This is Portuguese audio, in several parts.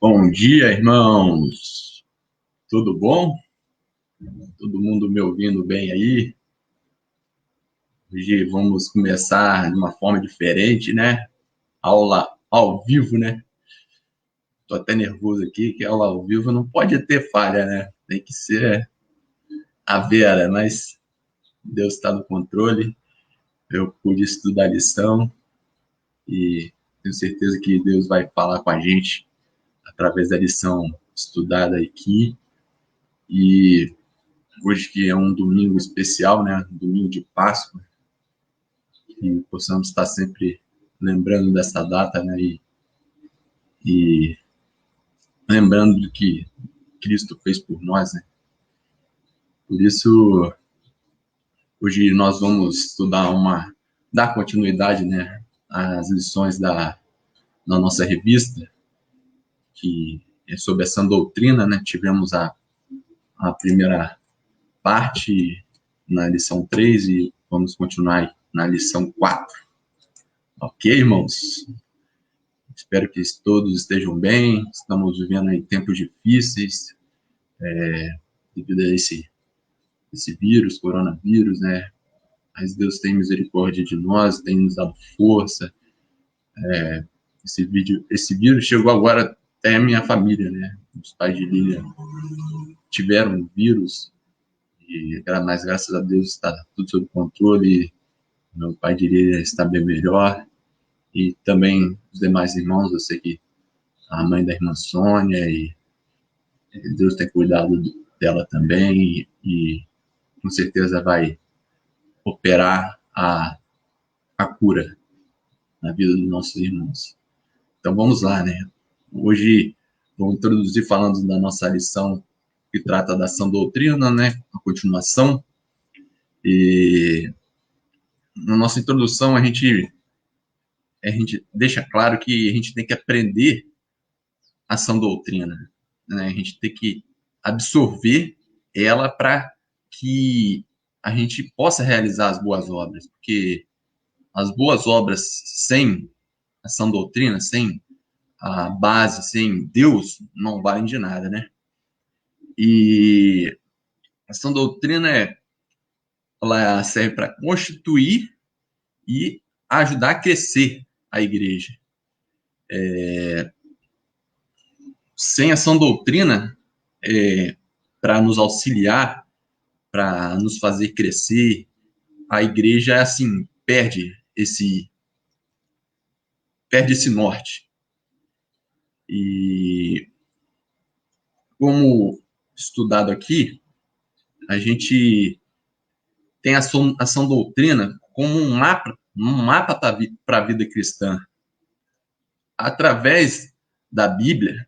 Bom dia, irmãos. Tudo bom? Todo mundo me ouvindo bem aí? Hoje vamos começar de uma forma diferente, né? Aula ao vivo, né? Tô até nervoso aqui, que aula ao vivo não pode ter falha, né? Tem que ser a vera, mas Deus está no controle. Eu pude estudar a lição e tenho certeza que Deus vai falar com a gente através da lição estudada aqui. E hoje que é um domingo especial, né? Domingo de Páscoa, que possamos estar sempre lembrando dessa data, né? E lembrando do que Cristo fez por nós, né? Por isso, hoje nós vamos dar continuidade, né? Às lições da nossa revista, que é sobre essa doutrina, né? Tivemos a primeira parte na lição 3 e vamos continuar na lição 4. Ok, irmãos? Espero que todos estejam bem. Estamos vivendo em tempos difíceis devido a esse vírus, coronavírus, né? Mas Deus tem misericórdia de nós, tem nos dado força. Esse vírus chegou agora até a minha família, né? Os pais de Lilian tiveram vírus, mas graças a Deus está tudo sob controle. Meu pai de Lilian está bem melhor. E também os demais irmãos, eu sei que a mãe da irmã Sônia, e Deus tem cuidado dela também, e com certeza vai operar a cura na vida dos nossos irmãos. Então vamos lá, né? Hoje vou introduzir falando da nossa lição que trata da sã doutrina, né? A continuação. E na nossa introdução a gente deixa claro que a gente tem que aprender a sã doutrina, né? A gente tem que absorver ela para que a gente possa realizar as boas obras, porque as boas obras sem a sã doutrina, sem a base, sem Deus, não valem de nada, né? E a sã doutrina ela serve para constituir e ajudar a crescer a igreja. Sem a sã doutrina, para nos auxiliar, para nos fazer crescer, a igreja, assim, perde esse norte. E como estudado aqui, a gente tem a sã doutrina como um mapa para a vida cristã. Através da Bíblia,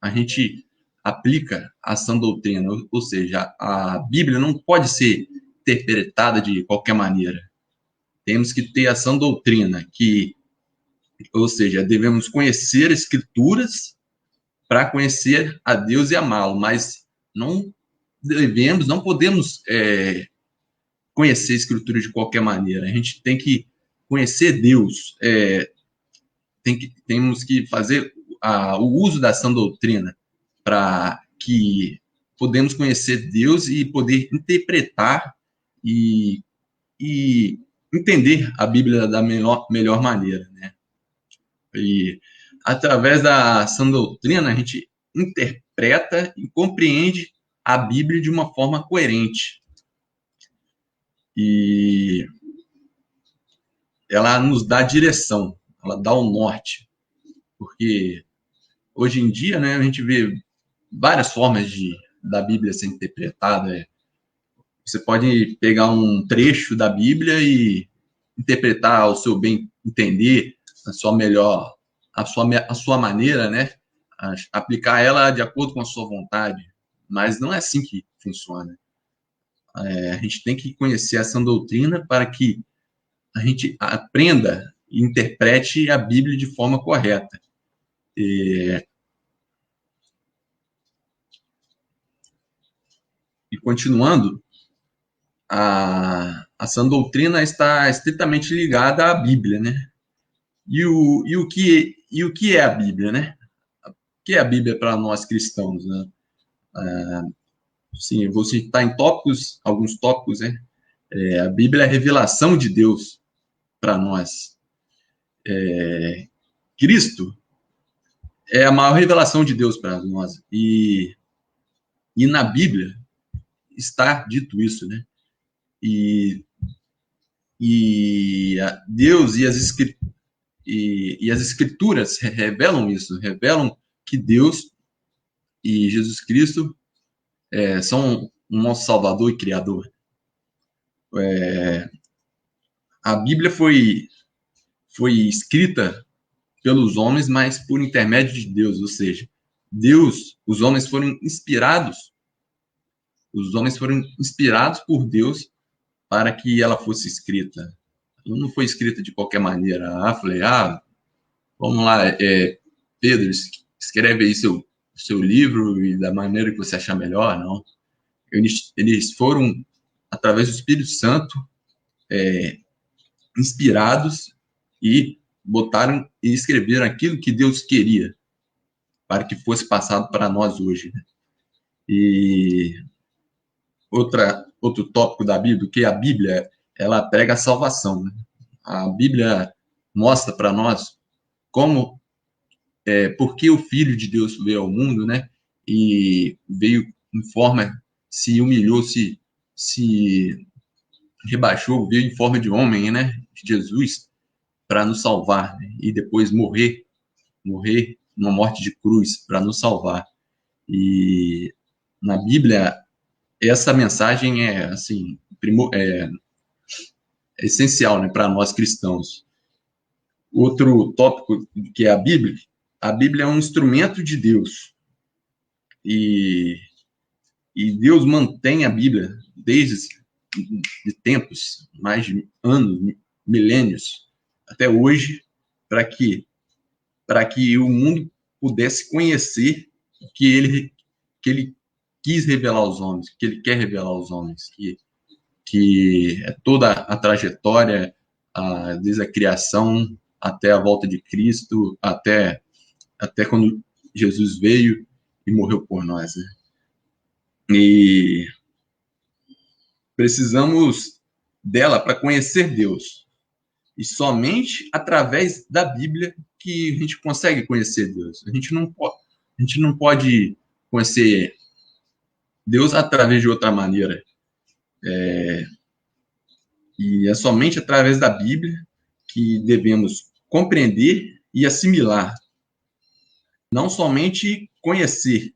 a gente aplica a sã doutrina, ou seja, a Bíblia não pode ser interpretada de qualquer maneira. Temos que ter a sã doutrina, ou seja, devemos conhecer as Escrituras para conhecer a Deus e amá-lo, mas não podemos conhecer a Escritura de qualquer maneira. A gente tem que conhecer Deus, temos que fazer o uso da sã doutrina para que podemos conhecer Deus e poder interpretar e entender a Bíblia da melhor maneira, né? E através da sã doutrina a gente interpreta e compreende a Bíblia de uma forma coerente. E ela nos dá direção, ela dá o norte, porque hoje em dia, né, a gente vê várias formas da Bíblia ser interpretada. Você pode pegar um trecho da Bíblia e interpretar ao seu bem entender, a sua maneira, né, aplicar ela de acordo com a sua vontade. Mas não é assim que funciona. A gente tem que conhecer essa doutrina para que a gente aprenda e interprete a Bíblia de forma correta. E continuando, a sã doutrina está estritamente ligada à Bíblia, né? E o que é a Bíblia, né? O que é a Bíblia para nós cristãos, né? Sim, eu vou citar em tópicos, alguns tópicos, né? A Bíblia é a revelação de Deus para nós. Cristo é a maior revelação de Deus para nós. E na Bíblia está dito isso, né? E, Deus e as Escrituras revelam isso, revelam que Deus e Jesus Cristo são o nosso Salvador e Criador. A Bíblia foi escrita pelos homens, mas por intermédio de Deus, ou seja, os homens foram inspirados por Deus para que ela fosse escrita. Ela não foi escrita de qualquer maneira. Falei, vamos lá, Pedro, escreve aí seu livro e da maneira que você achar melhor, não. Eles foram, através do Espírito Santo, inspirados e botaram e escreveram aquilo que Deus queria para que fosse passado para nós hoje. Né? E outro tópico da Bíblia, que a Bíblia, ela prega a salvação. Né? A Bíblia mostra para nós porque o Filho de Deus veio ao mundo, né? E veio em forma, se humilhou, se rebaixou, veio em forma de homem, né? De Jesus, para nos salvar, né? E depois morrer numa morte de cruz para nos salvar. E na Bíblia essa mensagem é assim essencial, né, para nós cristãos. Outro tópico que é a Bíblia é um instrumento de Deus e Deus mantém a Bíblia desde de tempos, mais de anos, milênios, até hoje, para que o mundo pudesse conhecer o que ele quis revelar aos homens, que ele quer revelar aos homens, que é toda a trajetória, desde a criação até a volta de Cristo, até quando Jesus veio e morreu por nós. Né? E precisamos dela para conhecer Deus. E somente através da Bíblia que a gente consegue conhecer Deus. A gente não pode conhecer Deus através de outra maneira. E é somente através da Bíblia que devemos compreender e assimilar. Não somente conhecer,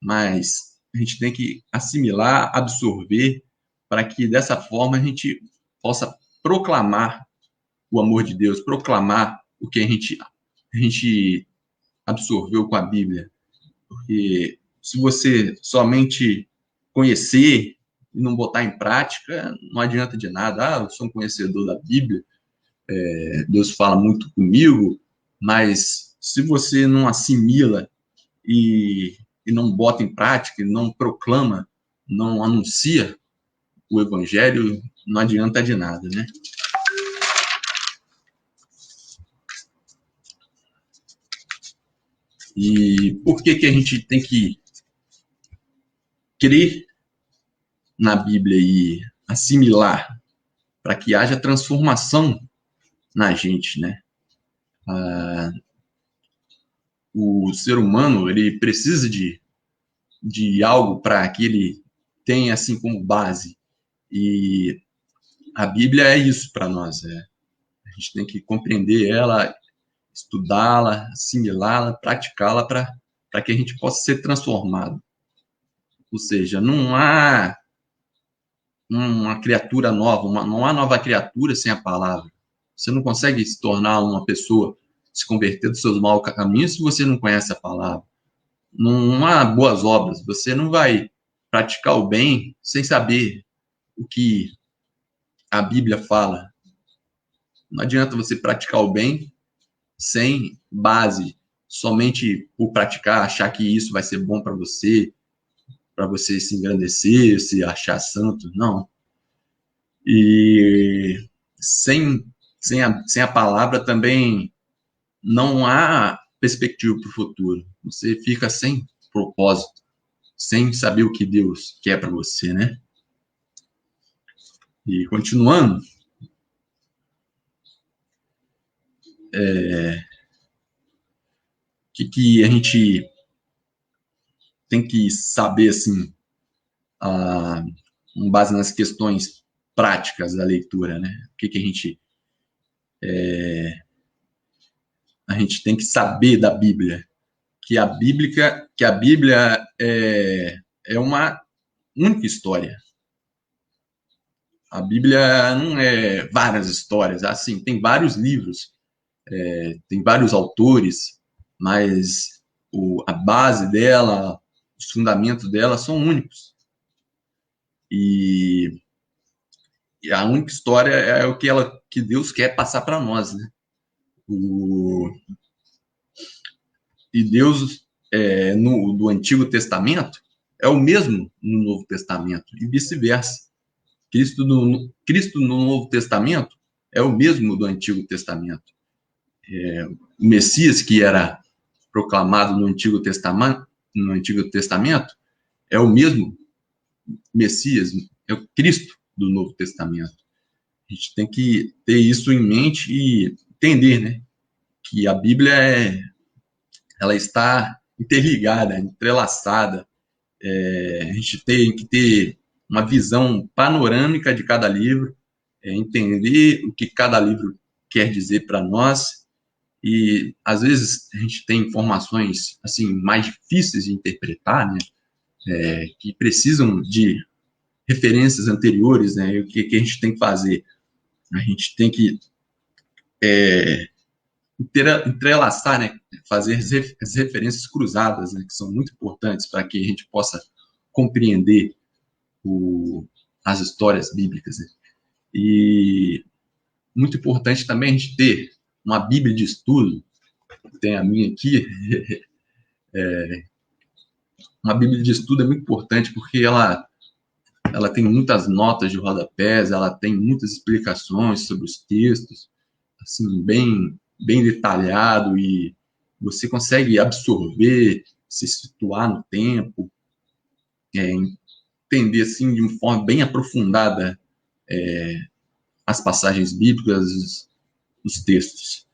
mas a gente tem que assimilar, absorver, para que dessa forma a gente possa proclamar o amor de Deus, proclamar o que a gente absorveu com a Bíblia. Porque se você somente conhecer e não botar em prática, não adianta de nada. Eu sou um conhecedor da Bíblia, Deus fala muito comigo, mas se você não assimila e não bota em prática, não proclama, não anuncia o Evangelho, não adianta de nada, né? E por que a gente tem que crer na Bíblia e assimilar para que haja transformação na gente, né? O ser humano, ele precisa de algo para que ele tenha assim como base. E a Bíblia é isso para nós. A gente tem que compreender ela, estudá-la, assimilá-la, praticá-la para que a gente possa ser transformado. Ou seja, não há uma criatura nova, não há nova criatura sem a palavra. Você não consegue se tornar uma pessoa, se converter dos seus maus caminhos se você não conhece a palavra. Não há boas obras. Você não vai praticar o bem sem saber o que a Bíblia fala. Não adianta você praticar o bem sem base, somente por praticar, achar que isso vai ser bom para você se engrandecer, se achar santo. Não. E sem a palavra também não há perspectiva para o futuro. Você fica sem propósito, sem saber o que Deus quer para você, né? E continuando, o que a gente tem que saber, assim, com base nas questões práticas da leitura, né? O que a gente tem que saber da Bíblia? Que a Bíblia é uma única história. A Bíblia não é várias histórias, assim, tem vários livros, tem vários autores, mas a base dela, os fundamentos dela são únicos. E a única história é o que Deus quer passar para nós, né? E Deus do Antigo Testamento é o mesmo no Novo Testamento e vice-versa. Cristo no Novo Testamento é o mesmo do Antigo Testamento. O Messias que era proclamado no Antigo Testamento é o mesmo Messias, é o Cristo do Novo Testamento. A gente tem que ter isso em mente e entender, né, que a Bíblia ela está interligada, entrelaçada. A gente tem que ter uma visão panorâmica de cada livro, entender o que cada livro quer dizer para nós. E às vezes a gente tem informações assim mais difíceis de interpretar, né? Que precisam de referências anteriores, né? E o que a gente tem que fazer? A gente tem que entrelaçar, né? Fazer as referências cruzadas, né? Que são muito importantes para que a gente possa compreender as histórias bíblicas. Né? E muito importante também a gente ter uma Bíblia de estudo, tem a minha aqui, uma Bíblia de estudo é muito importante porque ela tem muitas notas de rodapés, ela tem muitas explicações sobre os textos, assim, bem detalhado, e você consegue absorver, se situar no tempo, entender, assim, de uma forma bem aprofundada as passagens bíblicas, os textos.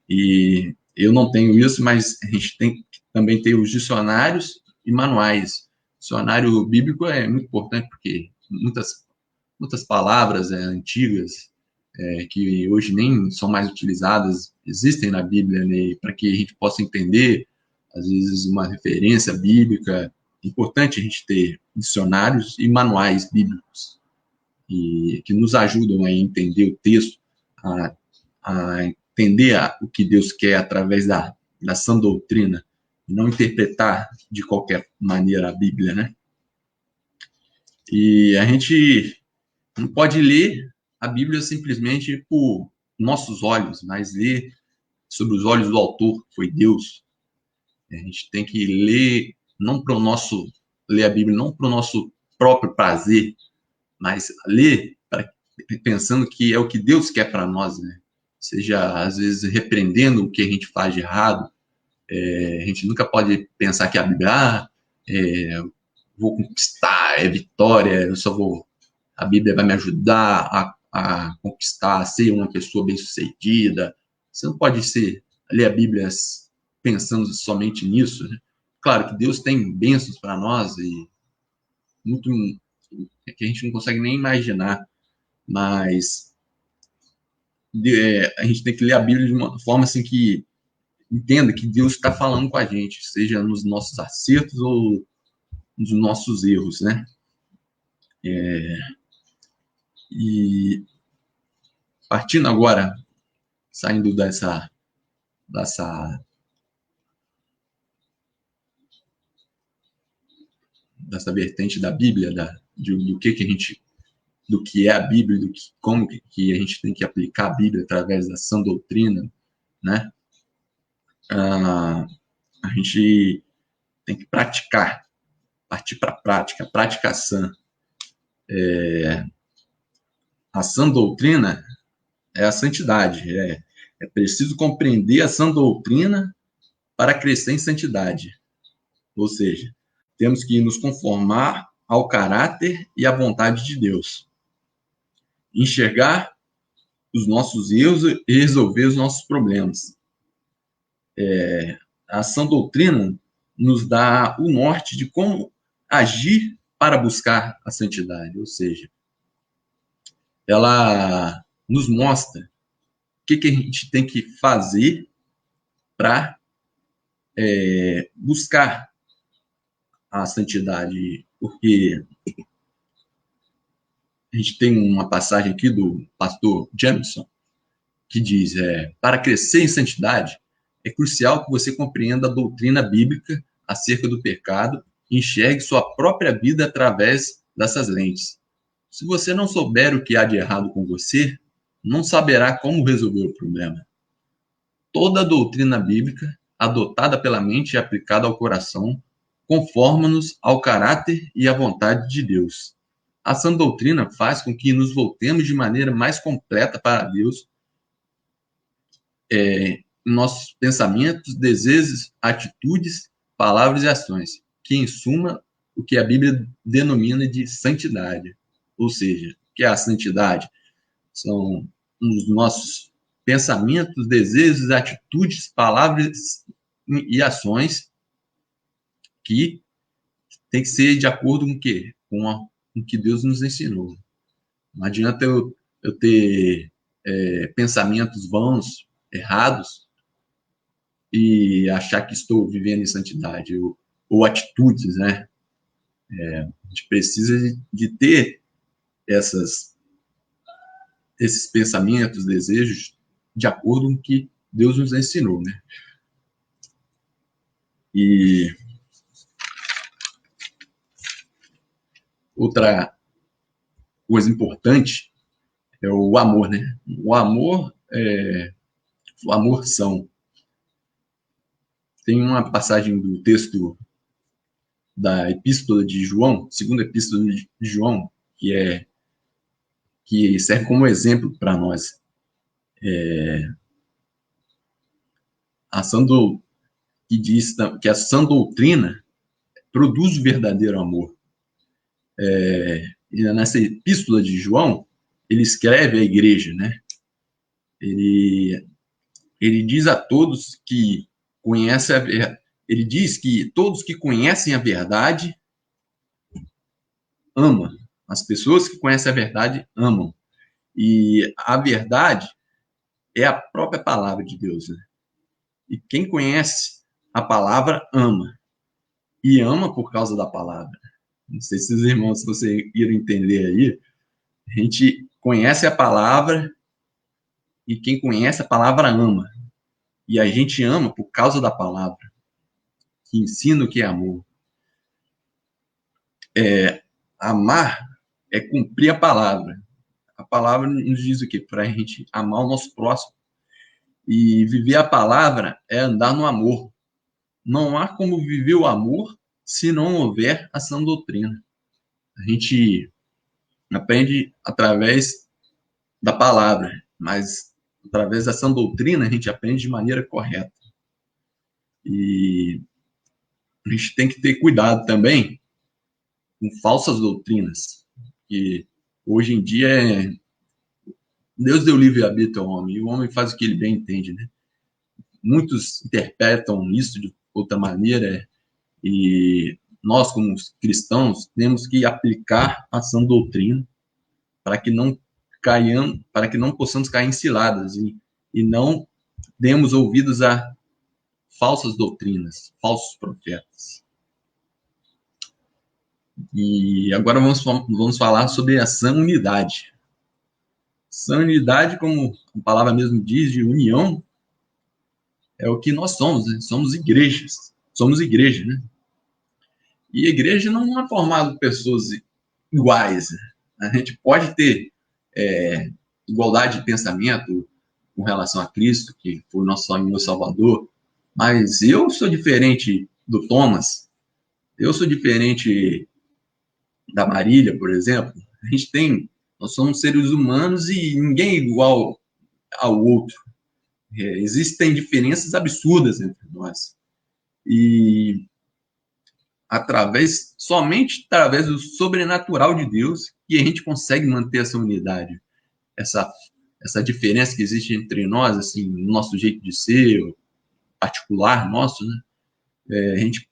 E eu não tenho isso, mas a gente tem também ter os dicionários e manuais. O dicionário bíblico é muito importante porque muitas palavras antigas que hoje nem são mais utilizadas existem na Bíblia, né? Para que a gente possa entender, às vezes, uma referência bíblica. É importante a gente ter dicionários e manuais bíblicos e que nos ajudam a entender o texto, a entender o que Deus quer através da sã doutrina, não interpretar de qualquer maneira a Bíblia, né? E a gente não pode ler a Bíblia simplesmente por nossos olhos, mas ler sobre os olhos do autor, que foi Deus. A gente tem que ler ler a Bíblia não para o nosso próprio prazer, mas ler pensando que é o que Deus quer para nós, né? Seja, às vezes, repreendendo o que a gente faz de errado. A gente nunca pode pensar que a Bíblia, vou conquistar, é vitória, a Bíblia vai me ajudar a conquistar, a ser uma pessoa bem-sucedida. Você não pode ler a Bíblia pensando somente nisso, né? Claro que Deus tem bênçãos para nós e muito que a gente não consegue nem imaginar, mas a gente tem que ler a Bíblia de uma forma assim que entenda que Deus está falando com a gente, seja nos nossos acertos ou nos nossos erros, né? E partindo agora, saindo dessa vertente da Bíblia, do que é a Bíblia, como que a gente tem que aplicar a Bíblia através da sã doutrina, né? A gente tem que praticar, partir para a prática sã. A sã doutrina é a santidade. É preciso compreender a sã doutrina para crescer em santidade. Ou seja, temos que nos conformar ao caráter e à vontade de Deus. Enxergar os nossos erros e resolver os nossos problemas. A sã doutrina nos dá o norte de como agir para buscar a santidade. Ou seja, ela nos mostra o que a gente tem que fazer para buscar a santidade, porque a gente tem uma passagem aqui do pastor Jameson que diz, para crescer em santidade, é crucial que você compreenda a doutrina bíblica acerca do pecado e enxergue sua própria vida através dessas lentes. Se você não souber o que há de errado com você, não saberá como resolver o problema. Toda a doutrina bíblica, adotada pela mente e aplicada ao coração, conforma-nos ao caráter e à vontade de Deus. A sã doutrina faz com que nos voltemos de maneira mais completa para Deus, nossos pensamentos, desejos, atitudes, palavras e ações, que em suma o que a Bíblia denomina de santidade. Ou seja, o que é a santidade? São os nossos pensamentos, desejos, atitudes, palavras e ações que tem que ser de acordo com o quê? Com o que Deus nos ensinou. Não adianta eu ter pensamentos vãos, errados, e achar que estou vivendo em santidade, ou atitudes, né? A gente precisa de ter esses pensamentos, desejos, de acordo com o que Deus nos ensinou, né? E outra coisa importante é o amor, né? O amor são. Tem uma passagem do texto da Epístola de João, segunda Epístola de João, que serve como exemplo para nós. Que diz que a sã doutrina produz o verdadeiro amor. E nessa Epístola de João, ele escreve à igreja, né? Ele diz a todos que conhecem a verdade. Ele diz que todos que conhecem a verdade amam. As pessoas que conhecem a verdade amam. E a verdade é a própria palavra de Deus, né? E quem conhece a palavra ama. E ama por causa da palavra. Não sei se os irmãos, se vocês iram entender aí, a gente conhece a palavra e quem conhece a palavra ama. E a gente ama por causa da palavra, que ensina o que é amor. Amar é cumprir a palavra. A palavra nos diz o quê? Para a gente amar o nosso próximo. E viver a palavra é andar no amor. Não há como viver o amor se não houver a sã doutrina. A gente aprende através da palavra, mas através da sã doutrina a gente aprende de maneira correta. E a gente tem que ter cuidado também com falsas doutrinas, que hoje em dia Deus deu livre-arbítrio ao homem, e o homem faz o que ele bem entende, né? Muitos interpretam isso de outra maneira, e nós, como cristãos, temos que aplicar a sã doutrina para que não caiamos, para que não possamos cair em ciladas e não demos ouvidos a falsas doutrinas, falsos profetas. E agora vamos falar sobre a sã unidade. Sã unidade, como a palavra mesmo diz, de união, é o que nós somos, né? Somos igrejas. Somos igreja, né? E a igreja não é formada por pessoas iguais. Né? A gente pode ter igualdade de pensamento com relação a Cristo, que foi o nosso Senhor Salvador, mas eu sou diferente do Thomas, eu sou diferente da Marília, por exemplo. Nós somos seres humanos e ninguém é igual ao outro. Existem diferenças absurdas entre nós. E somente através do sobrenatural de Deus que a gente consegue manter essa unidade, essa diferença que existe entre nós, assim, no nosso jeito de ser, particular nosso, né? A gente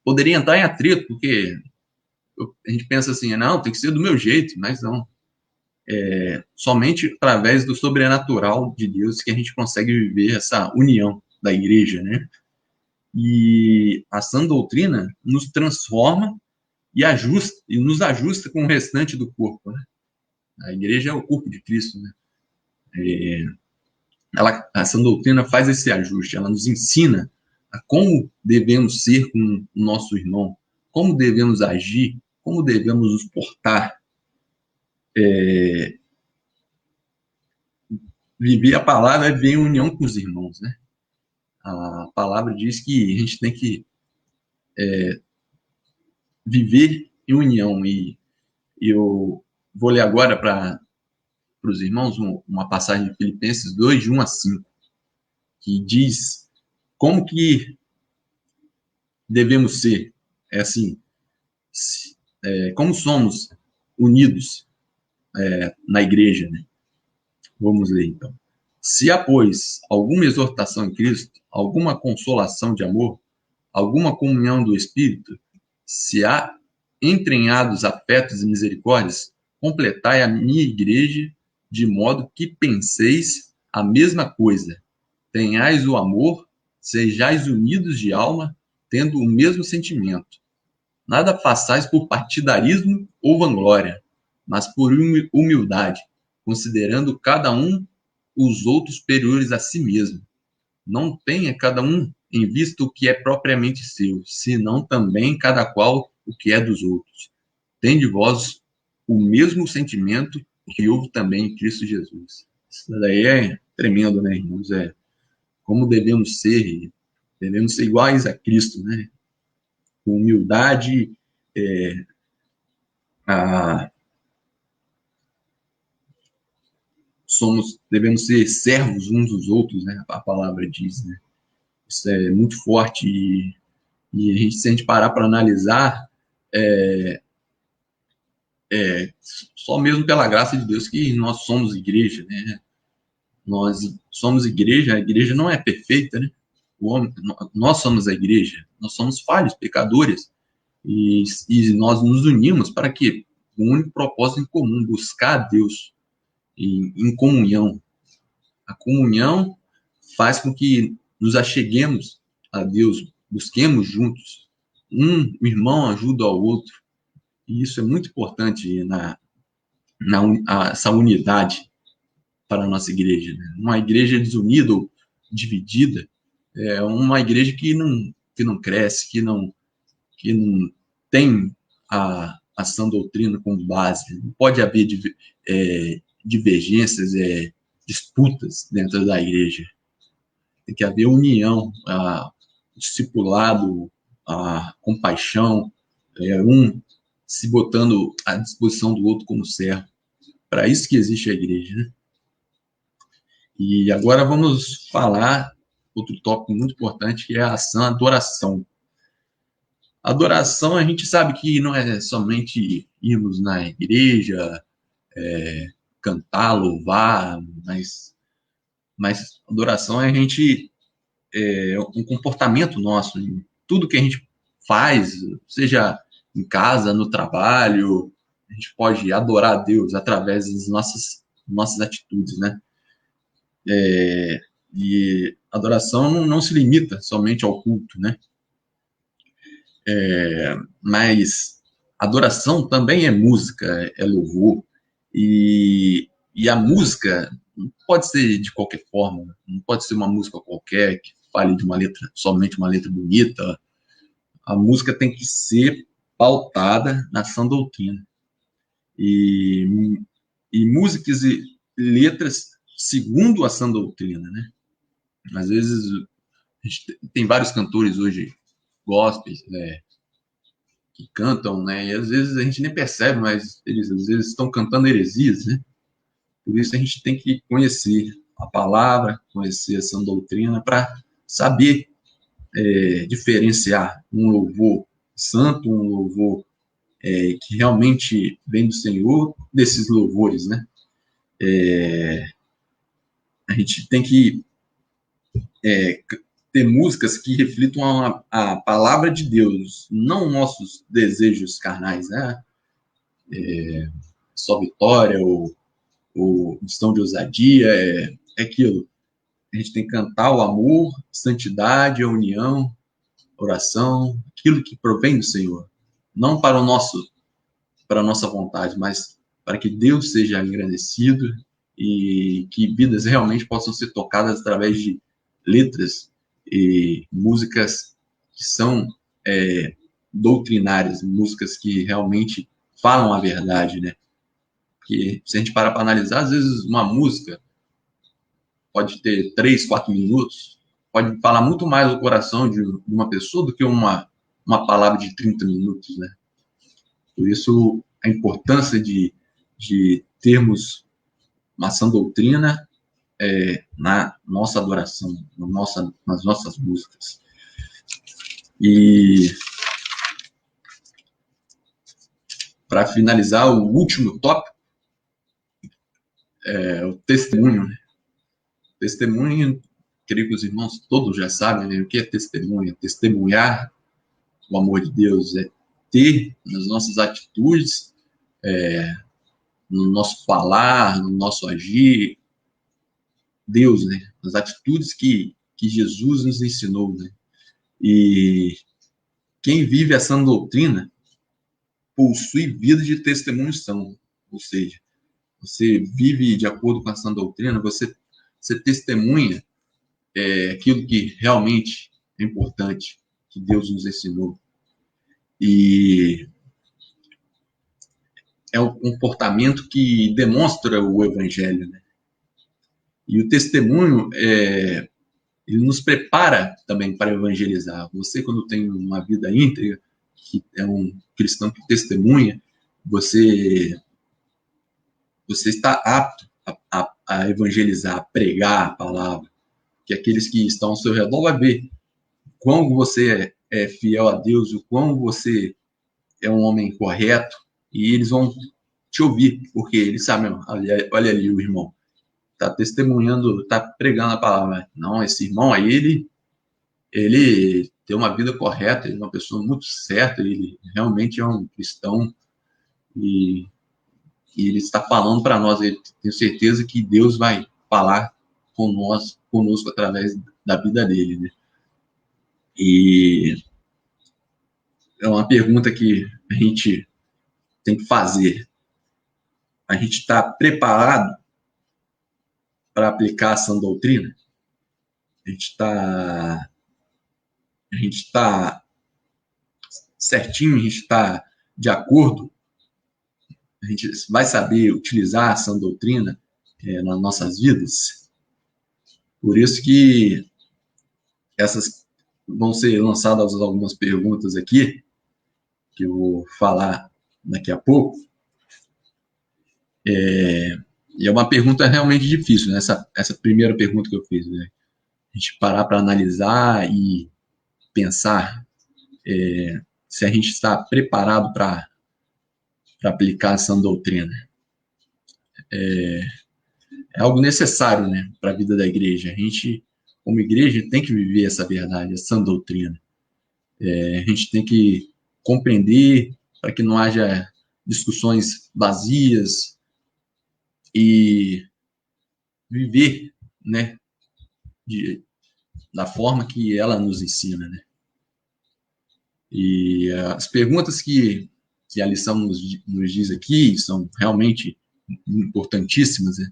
poderia entrar em atrito, porque a gente pensa assim, não, tem que ser do meu jeito, mas não. Somente através do sobrenatural de Deus que a gente consegue viver essa união da igreja, né? E a sã doutrina nos transforma e nos ajusta com o restante do corpo, né? A igreja é o corpo de Cristo, né? A sã doutrina faz esse ajuste, ela nos ensina a como devemos ser com o nosso irmão, como devemos agir, como devemos nos portar, viver a palavra é viver em união com os irmãos, né? A palavra diz que a gente tem que viver em união, e eu vou ler agora para os irmãos uma passagem de Filipenses 2, de 1 a 5, que diz como que devemos ser, assim, como somos unidos na igreja, né? Vamos ler, então. Se há, pois, alguma exortação em Cristo, alguma consolação de amor, alguma comunhão do Espírito, se há entranhados afetos e misericórdias, completai a minha igreja de modo que penseis a mesma coisa. Tenhais o amor, sejais unidos de alma, tendo o mesmo sentimento. Nada façais por partidarismo ou vanglória, mas por humildade, considerando cada um os outros superiores a si mesmo. Não tenha cada um em vista o que é propriamente seu, senão também cada qual o que é dos outros. Tende vós o mesmo sentimento que houve também em Cristo Jesus. Isso daí é tremendo, né, irmãos? Como devemos ser iguais a Cristo, né? Com humildade, a, devemos ser servos uns dos outros, né? A palavra diz, né? Isso é muito forte e se a gente parar para analisar, só mesmo pela graça de Deus que nós somos igreja, né? Nós somos igreja, a igreja não é perfeita, né? Nós somos a igreja, nós somos falhos, pecadores, e nós nos unimos para que o único propósito em comum, buscar a Deus em comunhão. A comunhão faz com que nos acheguemos a Deus, busquemos juntos. Um irmão ajuda ao outro. E isso é muito importante essa unidade para a nossa igreja. Né? Uma igreja desunida ou dividida é uma igreja que não cresce, que não tem a sã doutrina como base. Não pode haver divergências, disputas dentro da igreja. Tem que haver união, discipulado, a compaixão, um se botando à disposição do outro como servo. Para isso que existe a igreja, né? E agora vamos falar outro tópico muito importante, que é a ação, a adoração. Adoração, a gente sabe que não é somente irmos na igreja, cantar, louvar, mas adoração é um comportamento nosso, em tudo que a gente faz, seja em casa, no trabalho, a gente pode adorar a Deus através das nossas atitudes, né? E adoração não se limita somente ao culto, né? Mas adoração também é música, é louvor, e a música não pode ser de qualquer forma, não pode ser uma música qualquer que fale de uma letra, somente uma letra bonita. A música tem que ser pautada na sã doutrina. E músicas e letras segundo a sã doutrina, né? Às vezes a gente tem vários cantores hoje gospels, que cantam, né? E às vezes a gente nem percebe, mas eles às vezes estão cantando heresias, né? Por isso a gente tem que conhecer a palavra, conhecer a sã doutrina para saber diferenciar um louvor santo, um louvor que realmente vem do Senhor, desses louvores, né? A gente tem que ter músicas que reflitam a palavra de Deus, não nossos desejos carnais, né? Só vitória ou questão de ousadia, é aquilo. A gente tem que cantar o amor, a santidade, a união, a oração, aquilo que provém do Senhor. Não para para a nossa vontade, mas para que Deus seja engrandecido e que vidas realmente possam ser tocadas através de letras e músicas que são doutrinárias, músicas que realmente falam a verdade, né? Porque se a gente parar para analisar, às vezes uma música pode ter 3, 4 minutos, pode falar muito mais do coração de uma pessoa do que uma palavra de 30 minutos, né? Por isso, a importância de termos uma sã doutrina na nossa adoração, nas nossas músicas. E, para finalizar, o último tópico é o testemunho, né? Testemunho, creio que os irmãos todos já sabem, né? O que é testemunho? Testemunhar o amor de Deus é ter nas nossas atitudes, no nosso falar, no nosso agir, Deus, né? As atitudes que Jesus nos ensinou, né? E quem vive essa doutrina possui vida de testemunhação, ou seja, você vive de acordo com essa doutrina, você testemunha aquilo que realmente é importante, que Deus nos ensinou. E é um comportamento que demonstra o evangelho, né? E o testemunho, ele nos prepara também para evangelizar. Você, quando tem uma vida íntegra, que é um cristão que testemunha, você está apto a evangelizar, a pregar a palavra, que aqueles que estão ao seu redor vão ver quão você é fiel a Deus, o quão você é um homem correto, e eles vão te ouvir, porque eles sabem, olha ali o irmão, está testemunhando, está pregando a palavra. Não, esse irmão aí, ele tem uma vida correta, ele é uma pessoa muito certa, ele realmente é um cristão e ele está falando para nós, eu tenho certeza que Deus vai falar conosco através da vida dele, né? E é uma pergunta que a gente tem que fazer. A gente está preparado para aplicar a sã doutrina? A gente está certinho, a gente está de acordo, a gente vai saber utilizar a sã doutrina nas nossas vidas. Por isso que essas vão ser lançadas algumas perguntas aqui, que eu vou falar daqui a pouco. E é uma pergunta realmente difícil, né? Essa primeira pergunta que eu fiz, né? A gente parar para analisar e pensar se a gente está preparado para aplicar essa doutrina. É algo necessário, né, para a vida da igreja. A gente, como igreja, tem que viver essa verdade, essa doutrina. A gente tem que compreender para que não haja discussões vazias e viver, né, da forma que ela nos ensina, né? E as perguntas que a lição nos diz aqui são realmente importantíssimas, né?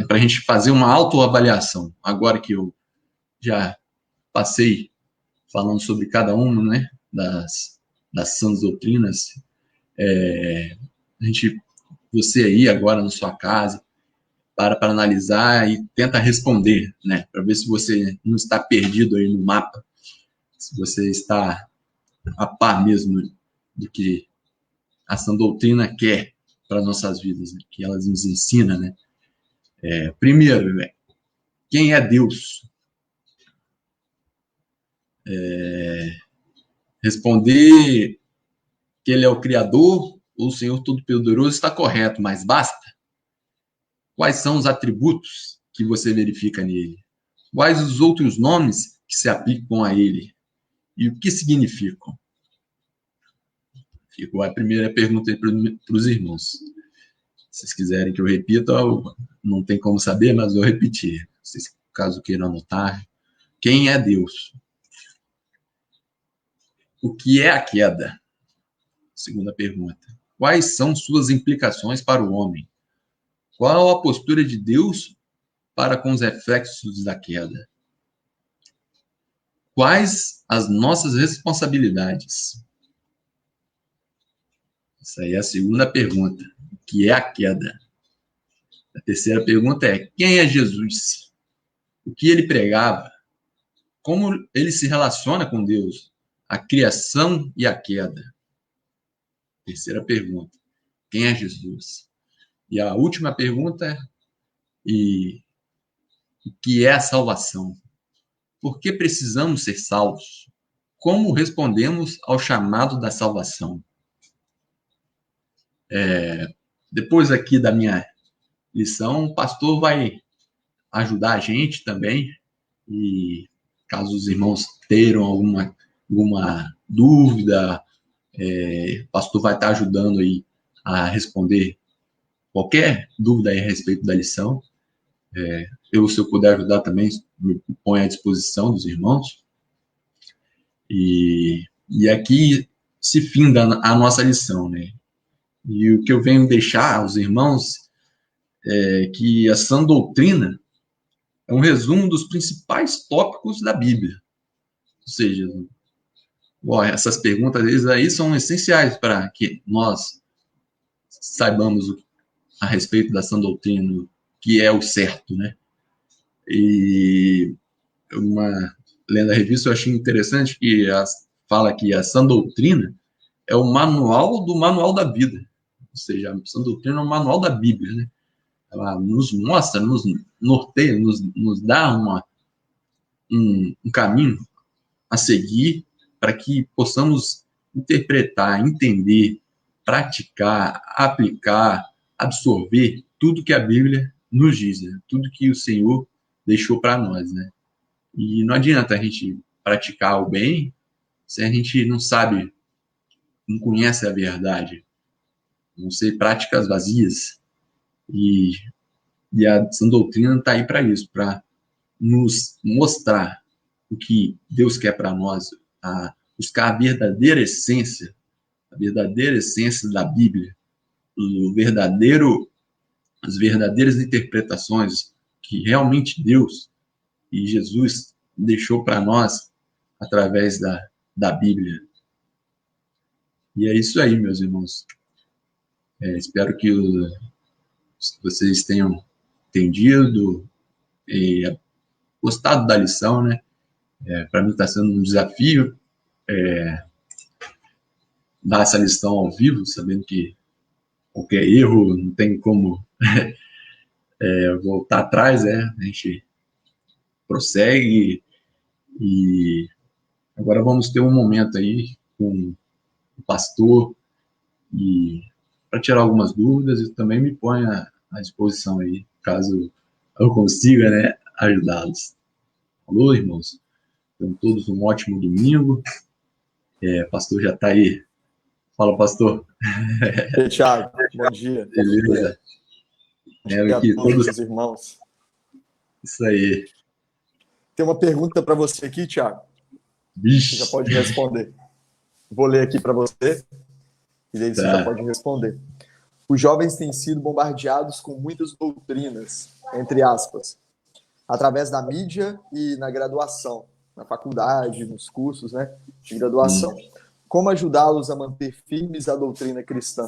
Para a gente fazer uma autoavaliação. Agora que eu já passei falando sobre cada uma, né, das sãs doutrinas, você aí agora na sua casa, para analisar e tenta responder, né, para ver se você não está perdido aí no mapa, se você está a par mesmo do que a sã doutrina quer para nossas vidas, né, que elas nos ensina, né. Primeiro, quem é Deus? Responder que ele é o Criador ou o Senhor Todo-Poderoso está correto, mas basta? Quais são os atributos que você verifica nele? Quais os outros nomes que se aplicam a ele? E o que significam? Ficou a primeira pergunta aí para os irmãos. Se vocês quiserem que eu repita, não tem como saber, mas eu vou repetir. Vocês, caso queiram anotar. Quem é Deus? O que é a queda? Segunda pergunta. Quais são suas implicações para o homem? Qual a postura de Deus para com os reflexos da queda? Quais as nossas responsabilidades? Essa aí é a segunda pergunta. O que é a queda? A terceira pergunta é: quem é Jesus? O que ele pregava? Como ele se relaciona com Deus? A criação e a queda. Terceira pergunta: quem é Jesus? E a última pergunta é: e o que é a salvação? Por que precisamos ser salvos? Como respondemos ao chamado da salvação? Depois aqui da minha lição, o pastor vai ajudar a gente também. E caso os irmãos tenham alguma dúvida, o pastor vai estar ajudando aí a responder qualquer dúvida aí a respeito da lição. Se eu puder ajudar também, me ponho à disposição dos irmãos. E aqui se finda a nossa lição, né? E o que eu venho deixar aos irmãos é que a sã doutrina é um resumo dos principais tópicos da Bíblia. Ou seja, essas perguntas aí são essenciais para que nós saibamos a respeito da sã doutrina, o que é o certo, né? E lendo a revista, eu achei interessante que fala que a sã doutrina é o manual do manual da vida. Ou seja, a sã doutrina é o manual da Bíblia, né? Ela nos mostra, nos norteia, nos dá um caminho a seguir para que possamos interpretar, entender, praticar, aplicar, absorver tudo que a Bíblia nos diz, né? Tudo que o Senhor deixou para nós, né? E não adianta a gente praticar o bem se a gente não sabe, não conhece a verdade, não sei práticas vazias. E a sã doutrina está aí para isso, para nos mostrar o que Deus quer para nós, a buscar a verdadeira essência da Bíblia, as verdadeiras interpretações que realmente Deus e Jesus deixou para nós através da Bíblia. E é isso aí, meus irmãos. Espero que vocês tenham entendido e gostado da lição, né? Para mim está sendo um desafio dar essa lição ao vivo, sabendo que qualquer erro não tem como voltar atrás, né? A gente prossegue e agora vamos ter um momento aí com o pastor e para tirar algumas dúvidas e também me ponha à disposição aí, caso eu consiga, né, ajudá-los. Alô, irmãos? Tenham todos um ótimo domingo. O pastor já está aí. Fala, pastor. Ei, Thiago, bom dia. Beleza. Aqui todos os irmãos. Isso aí. Tem uma pergunta para você aqui, Thiago. Vixe. Você já pode responder. Vou ler aqui para você e daí você já pode responder. Os jovens têm sido bombardeados com muitas doutrinas, entre aspas, através da mídia e na graduação, na faculdade, nos cursos, né, de graduação. Como ajudá-los a manter firmes a doutrina cristã?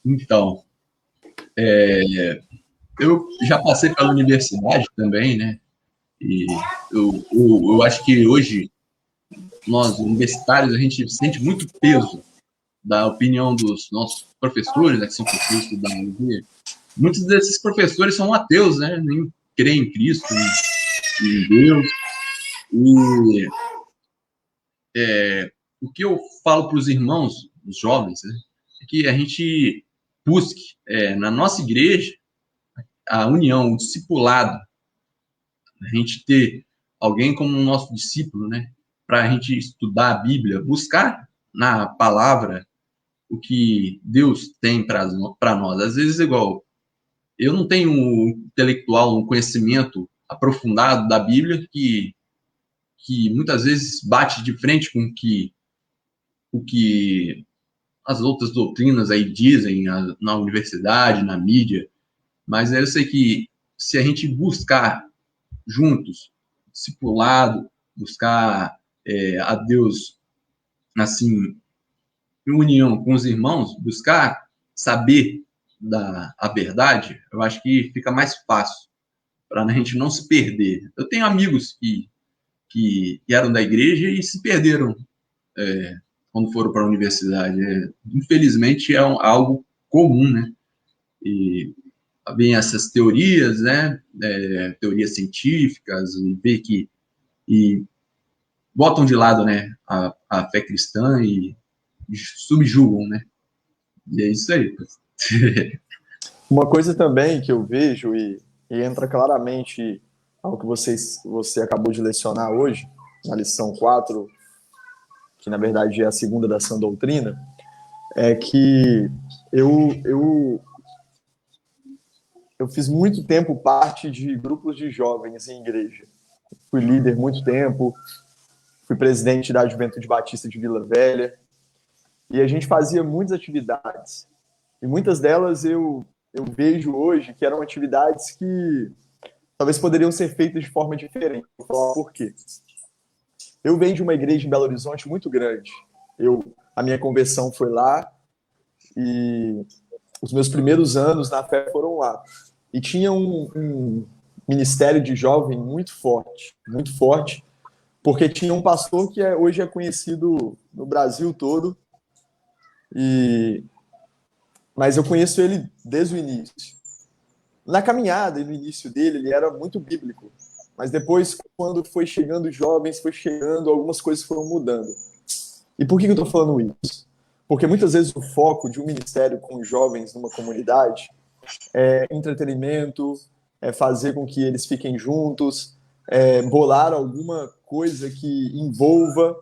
Então, eu já passei pela universidade também, né? E eu acho que hoje, nós, universitários, a gente sente muito peso da opinião dos nossos professores, né, que são professores da UV. Muitos desses professores são ateus, né? Nem creem em Cristo, em Deus. E o que eu falo para os irmãos, os jovens, né, é que a gente busque na nossa igreja a união, o discipulado, a gente ter alguém como nosso discípulo, né, para a gente estudar a Bíblia, buscar na palavra o que Deus tem para nós. Às vezes, igual, eu não tenho um intelectual, um conhecimento aprofundado da Bíblia que muitas vezes bate de frente com o que as outras doutrinas aí dizem na universidade, na mídia, mas eu sei que se a gente buscar juntos, discipulado, buscar a Deus, assim, em união com os irmãos, buscar saber a verdade, eu acho que fica mais fácil para a gente não se perder. Eu tenho amigos que eram da igreja e se perderam quando foram para a universidade. Infelizmente, algo comum, né? E vem essas teorias, né? Teorias científicas, e vê e botam de lado, né, a fé cristã e subjugam, né? E é isso aí. Uma coisa também que eu vejo e entra claramente ao que você acabou de lecionar hoje, na lição 4, que na verdade é a segunda da sã doutrina, é que eu, eu fiz muito tempo parte de grupos de jovens em igreja. Fui líder muito tempo, fui presidente da Juventude Batista de Vila Velha, e a gente fazia muitas atividades. E muitas delas eu vejo hoje que eram atividades que talvez poderiam ser feitas de forma diferente. Vou falar por quê. Eu venho de uma igreja em Belo Horizonte muito grande. A minha conversão foi lá e os meus primeiros anos na fé foram lá. E tinha um ministério de jovem muito forte, porque tinha um pastor que hoje é conhecido no Brasil todo, mas eu conheço ele desde o início. Na caminhada e no início dele, ele era muito bíblico, mas depois, quando foi chegando jovens, foi chegando, algumas coisas foram mudando. E por que eu estou falando isso? Porque muitas vezes o foco de um ministério com jovens numa comunidade é entretenimento, é fazer com que eles fiquem juntos, bolar alguma coisa que envolva,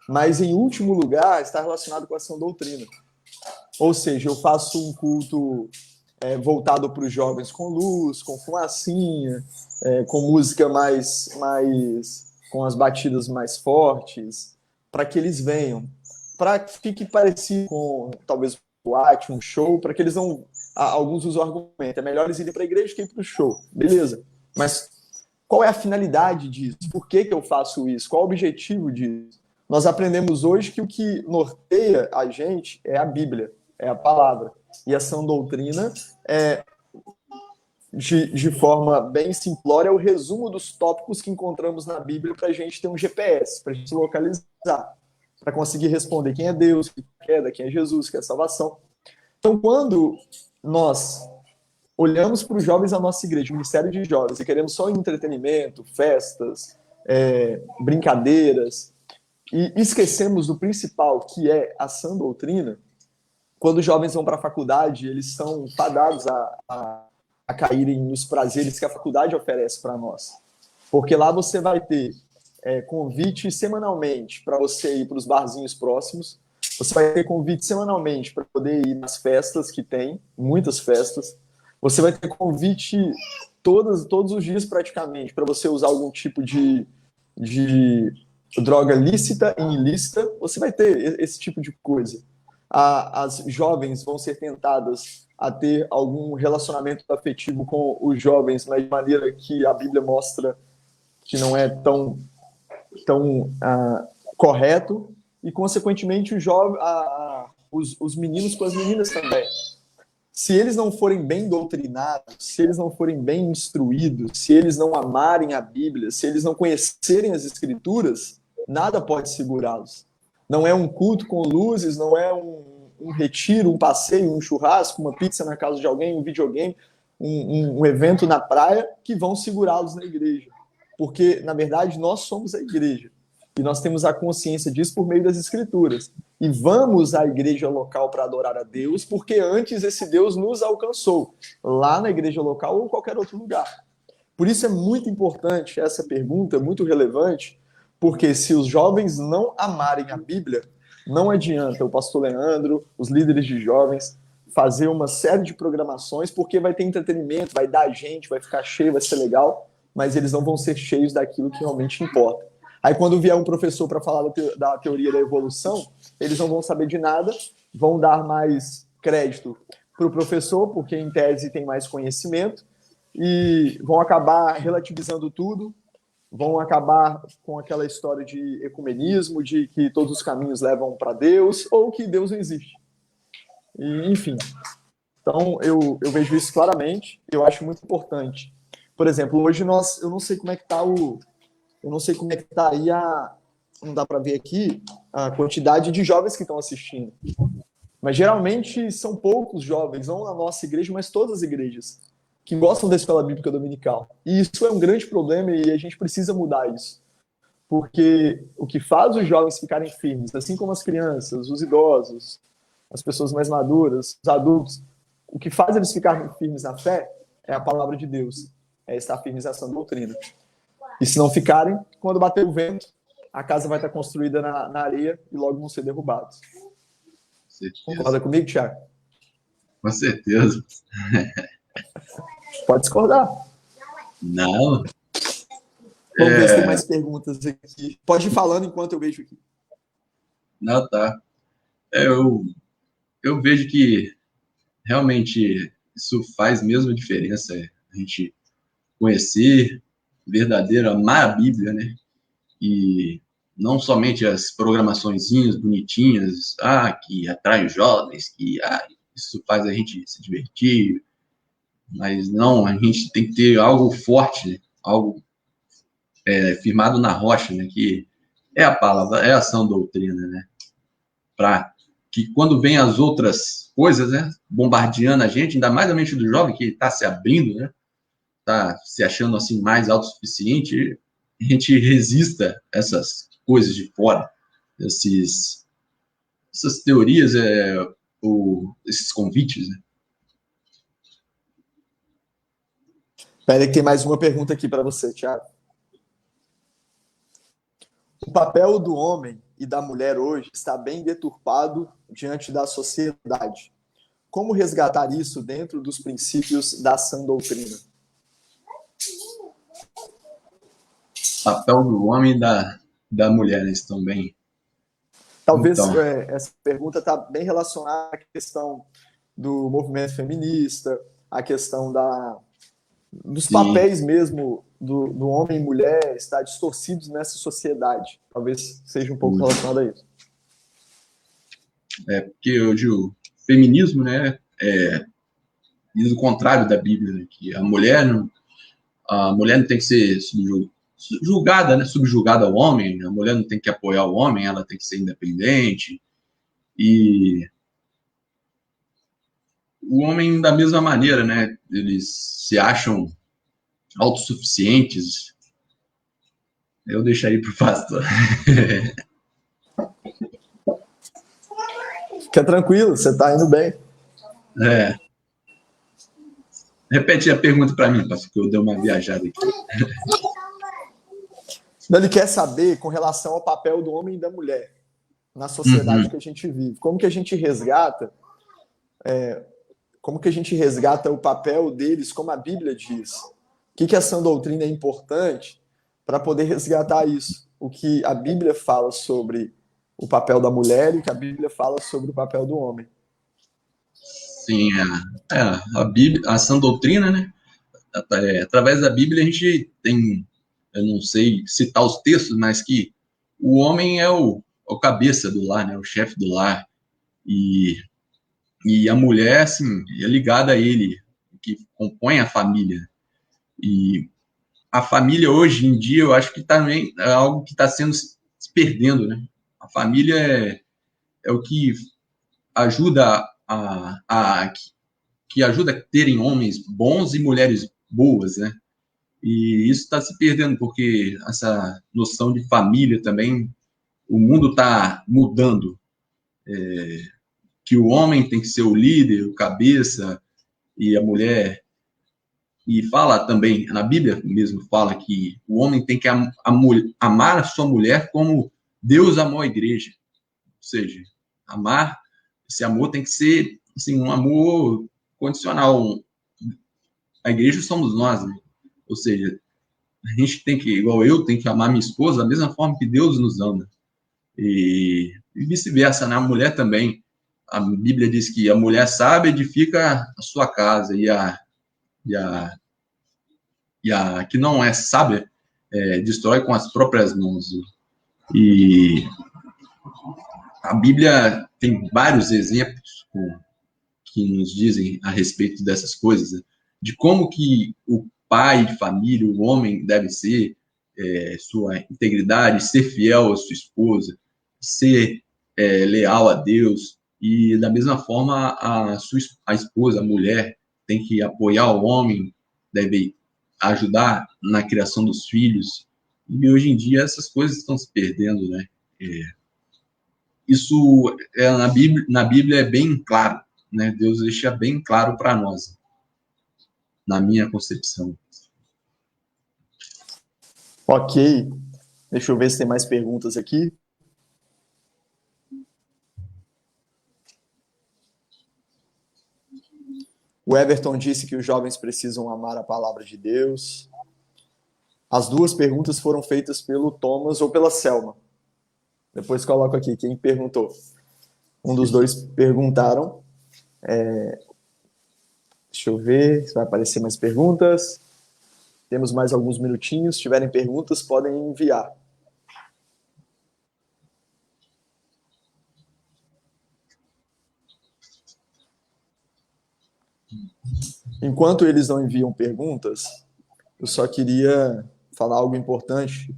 mas em último lugar está relacionado com a sã doutrina. Ou seja, eu faço um culto voltado para os jovens com luz, com fumacinha, com música com as batidas mais fortes, para que eles venham, para que fique parecido com talvez um show, para que eles não. Alguns usam o argumento, é melhor eles irem para a igreja que ir para o show, beleza? Mas qual é a finalidade disso? Por que eu faço isso? Qual é o objetivo disso? Nós aprendemos hoje que o que norteia a gente é a Bíblia, é a palavra. E a sã doutrina de forma bem simplória, é o resumo dos tópicos que encontramos na Bíblia para a gente ter um GPS, para a gente se localizar, para conseguir responder quem é Deus, quem é Jesus, quem é salvação. Então, quando nós olhamos para os jovens da nossa igreja, o Ministério de Jovens, e queremos só entretenimento, festas, brincadeiras, e esquecemos do principal, que é a sã doutrina, quando os jovens vão para a faculdade, eles são fadados a caírem nos prazeres que a faculdade oferece para nós. Porque lá você vai ter convite semanalmente para você ir para os barzinhos próximos, você vai ter convite semanalmente para poder ir nas festas que tem, muitas festas, você vai ter convite todos os dias praticamente para você usar algum tipo de droga lícita e ilícita, você vai ter esse tipo de coisa. As jovens vão ser tentadas a ter algum relacionamento afetivo com os jovens, mas de maneira que a Bíblia mostra que não é tão correto, e, consequentemente, os meninos com as meninas também. Se eles não forem bem doutrinados, se eles não forem bem instruídos, se eles não amarem a Bíblia, se eles não conhecerem as Escrituras, nada pode segurá-los. Não é um culto com luzes, não é um retiro, um passeio, um churrasco, uma pizza na casa de alguém, um videogame, um evento na praia que vão segurá-los na igreja. porque, na verdade, nós somos a igreja. E nós temos a consciência disso por meio das Escrituras. E vamos à igreja local para adorar a Deus, porque antes esse Deus nos alcançou, lá na igreja local ou em qualquer outro lugar. Por isso é muito importante essa pergunta, muito relevante, porque se os jovens não amarem a Bíblia, não adianta o pastor Leandro, os líderes de jovens, fazer uma série de programações, porque vai ter entretenimento, vai dar gente, vai ficar cheio, vai ser legal, mas eles não vão ser cheios daquilo que realmente importa. Aí quando vier um professor para falar da teoria da evolução, eles não vão saber de nada, vão dar mais crédito para o professor, porque em tese tem mais conhecimento, e vão acabar relativizando tudo, vão acabar com aquela história de ecumenismo, de que todos os caminhos levam para Deus, ou que Deus não existe. E, enfim, então eu vejo isso claramente, eu acho muito importante. Por exemplo, hoje eu não sei como é que está eu não sei como é que está aí não dá para ver aqui a quantidade de jovens que estão assistindo. Mas geralmente são poucos jovens, não na nossa igreja, mas todas as igrejas, que gostam da escola bíblica dominical. E isso é um grande problema e a gente precisa mudar isso. Porque o que faz os jovens ficarem firmes, assim como as crianças, os idosos, as pessoas mais maduras, os adultos, o que faz eles ficarem firmes na fé é a palavra de Deus, é estar firmes nessa doutrina. E se não ficarem, quando bater o vento, a casa vai estar construída na areia e logo vão ser derrubados. Concorda comigo, Thiago? Com certeza. Pode discordar. Não. Vamos ver se tem mais perguntas aqui. Pode ir falando enquanto eu vejo aqui. Não, tá. Eu vejo que realmente isso faz mesmo a diferença. A gente conhecer verdadeiro, amar a Bíblia, né? E não somente as programaçõezinhas bonitinhas, que atraem jovens, que isso faz a gente se divertir, mas não, a gente tem que ter algo forte, né? Algo firmado na rocha, né? Que é a palavra, é a sã doutrina, né? Para que quando vem as outras coisas, né, bombardeando a gente, ainda mais a mente do jovem que está se abrindo, né? Tá se achando assim mais autossuficiente, a gente resista a essas coisas de fora, essas teorias, esses convites, né? Espera que tem mais uma pergunta aqui para você, Thiago. O papel do homem e da mulher hoje está bem deturpado diante da sociedade. Como resgatar isso dentro dos princípios da sã doutrina? Papel do homem e da mulher, eles estão bem. Talvez essa pergunta está bem relacionada à questão do movimento feminista, à questão dos papéis mesmo do homem e mulher estar distorcidos nessa sociedade. Talvez seja um pouco relacionado a isso. Porque hoje o feminismo, né, diz o contrário da Bíblia, né, que a mulher não tem que ser julgada, né, subjugada ao homem, a mulher não tem que apoiar o homem, ela tem que ser independente. E o homem, da mesma maneira, né, eles se acham autossuficientes. Eu deixaria para o pastor. Fica tranquilo, você está indo bem. Repete a pergunta para mim, pastor, que eu dei uma viajada aqui. Ele quer saber com relação ao papel do homem e da mulher na sociedade que a gente vive. Como que a gente resgata o papel deles, como a Bíblia diz? O que a sã doutrina é importante para poder resgatar isso? O que a Bíblia fala sobre o papel da mulher e o que a Bíblia fala sobre o papel do homem. Sim, a Bíblia, a sã doutrina, né? Através da Bíblia a gente tem, eu não sei citar os textos, mas que o homem é o cabeça do lar, né? O chefe do lar. E a mulher, assim, é ligada a ele, que compõe a família. E a família hoje em dia, eu acho que também é algo que está sendo se perdendo, né? A família é o que ajuda que ajuda a terem homens bons e mulheres boas, né? E isso está se perdendo, porque essa noção de família também, o mundo está mudando, que o homem tem que ser o líder, o cabeça, e a mulher. E fala também, na Bíblia mesmo, fala que o homem tem que amar a sua mulher como Deus amou a igreja. Ou seja, amar, esse amor tem que ser assim, um amor condicional. A igreja somos nós, né? Ou seja, a gente tem que, igual eu, tem que amar minha esposa da mesma forma que Deus nos ama. E vice-versa, né? A mulher também. A Bíblia diz que a mulher sábia edifica a sua casa e a, e a que não é sábia destrói com as próprias mãos. E a Bíblia tem vários exemplos que nos dizem a respeito dessas coisas, né? De como que o pai de família, o homem deve ser, sua integridade, ser fiel à sua esposa, ser leal a Deus, e da mesma forma a esposa, a mulher, tem que apoiar o homem, deve ajudar na criação dos filhos, e hoje em dia essas coisas estão se perdendo, né? Isso na Bíblia é bem claro, né? Deus deixa bem claro para nós, na minha concepção. Ok. Deixa eu ver se tem mais perguntas aqui. O Everton disse que os jovens precisam amar a palavra de Deus. As duas perguntas foram feitas pelo Thomas ou pela Selma. Depois coloco aqui quem perguntou. Um dos dois perguntaram. Deixa eu ver se vai aparecer mais perguntas. Temos mais alguns minutinhos. Se tiverem perguntas, podem enviar. Enquanto eles não enviam perguntas, eu só queria falar algo importante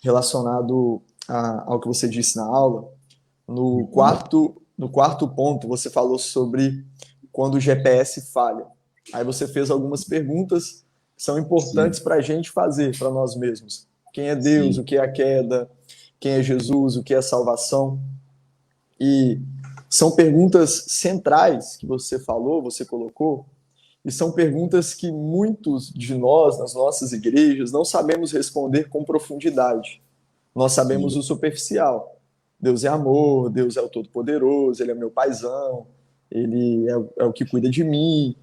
relacionado ao que você disse na aula. No quarto ponto, você falou sobre quando o GPS falha. Aí você fez algumas perguntas que são importantes para a gente fazer para nós mesmos. Quem é Deus? Sim. O que é a queda? Quem é Jesus? O que é salvação? E são perguntas centrais que você falou, você colocou, e são perguntas que muitos de nós, nas nossas igrejas, não sabemos responder com profundidade. Nós sabemos o superficial. Deus é amor, Deus é o Todo-Poderoso, Ele é meu paizão, Ele é o que cuida de mim.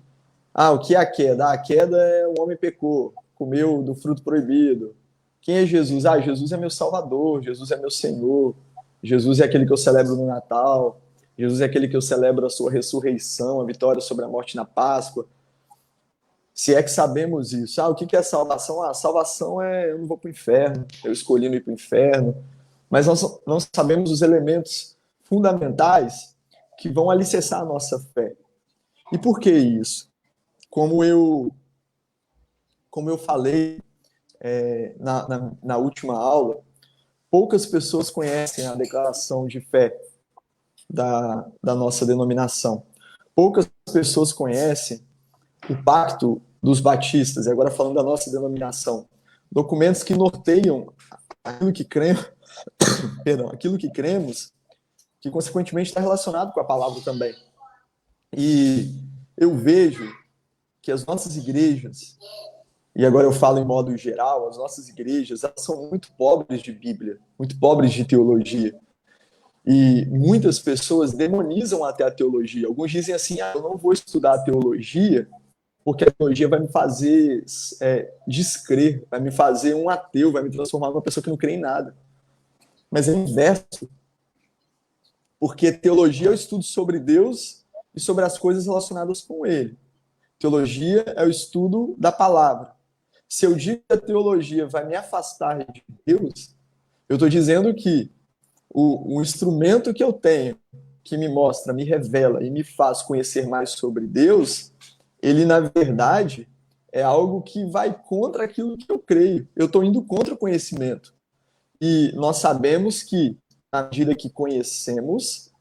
O que é a queda? A queda é o homem pecou, comeu do fruto proibido. Quem é Jesus? Jesus é meu Salvador, Jesus é meu Senhor, Jesus é aquele que eu celebro no Natal, Jesus é aquele que eu celebro a sua ressurreição, a vitória sobre a morte na Páscoa. Se é que sabemos isso. O que é salvação? Salvação é eu não vou para o inferno, eu escolhi não ir para o inferno. Mas nós não sabemos os elementos fundamentais que vão alicerçar a nossa fé. E por que isso? Como eu falei na última aula, poucas pessoas conhecem a declaração de fé da nossa denominação. Poucas pessoas conhecem o Pacto dos Batistas, e agora falando da nossa denominação. Documentos que norteiam aquilo que cremos, aquilo que cremos, que consequentemente está relacionado com a palavra também. E eu vejo que as nossas igrejas, e agora eu falo em modo geral, as nossas igrejas, elas são muito pobres de Bíblia, muito pobres de teologia. E muitas pessoas demonizam até a teologia. Alguns dizem assim, eu não vou estudar a teologia porque a teologia vai me fazer descrer, vai me fazer um ateu, vai me transformar numa pessoa que não crê em nada. Mas é o inverso. Porque teologia é o estudo sobre Deus e sobre as coisas relacionadas com Ele. Teologia é o estudo da palavra. Se eu digo que a teologia vai me afastar de Deus, eu estou dizendo que o instrumento que eu tenho, que me mostra, me revela e me faz conhecer mais sobre Deus, ele, na verdade, é algo que vai contra aquilo que eu creio. Eu estou indo contra o conhecimento. E nós sabemos que, na medida que conhecemos,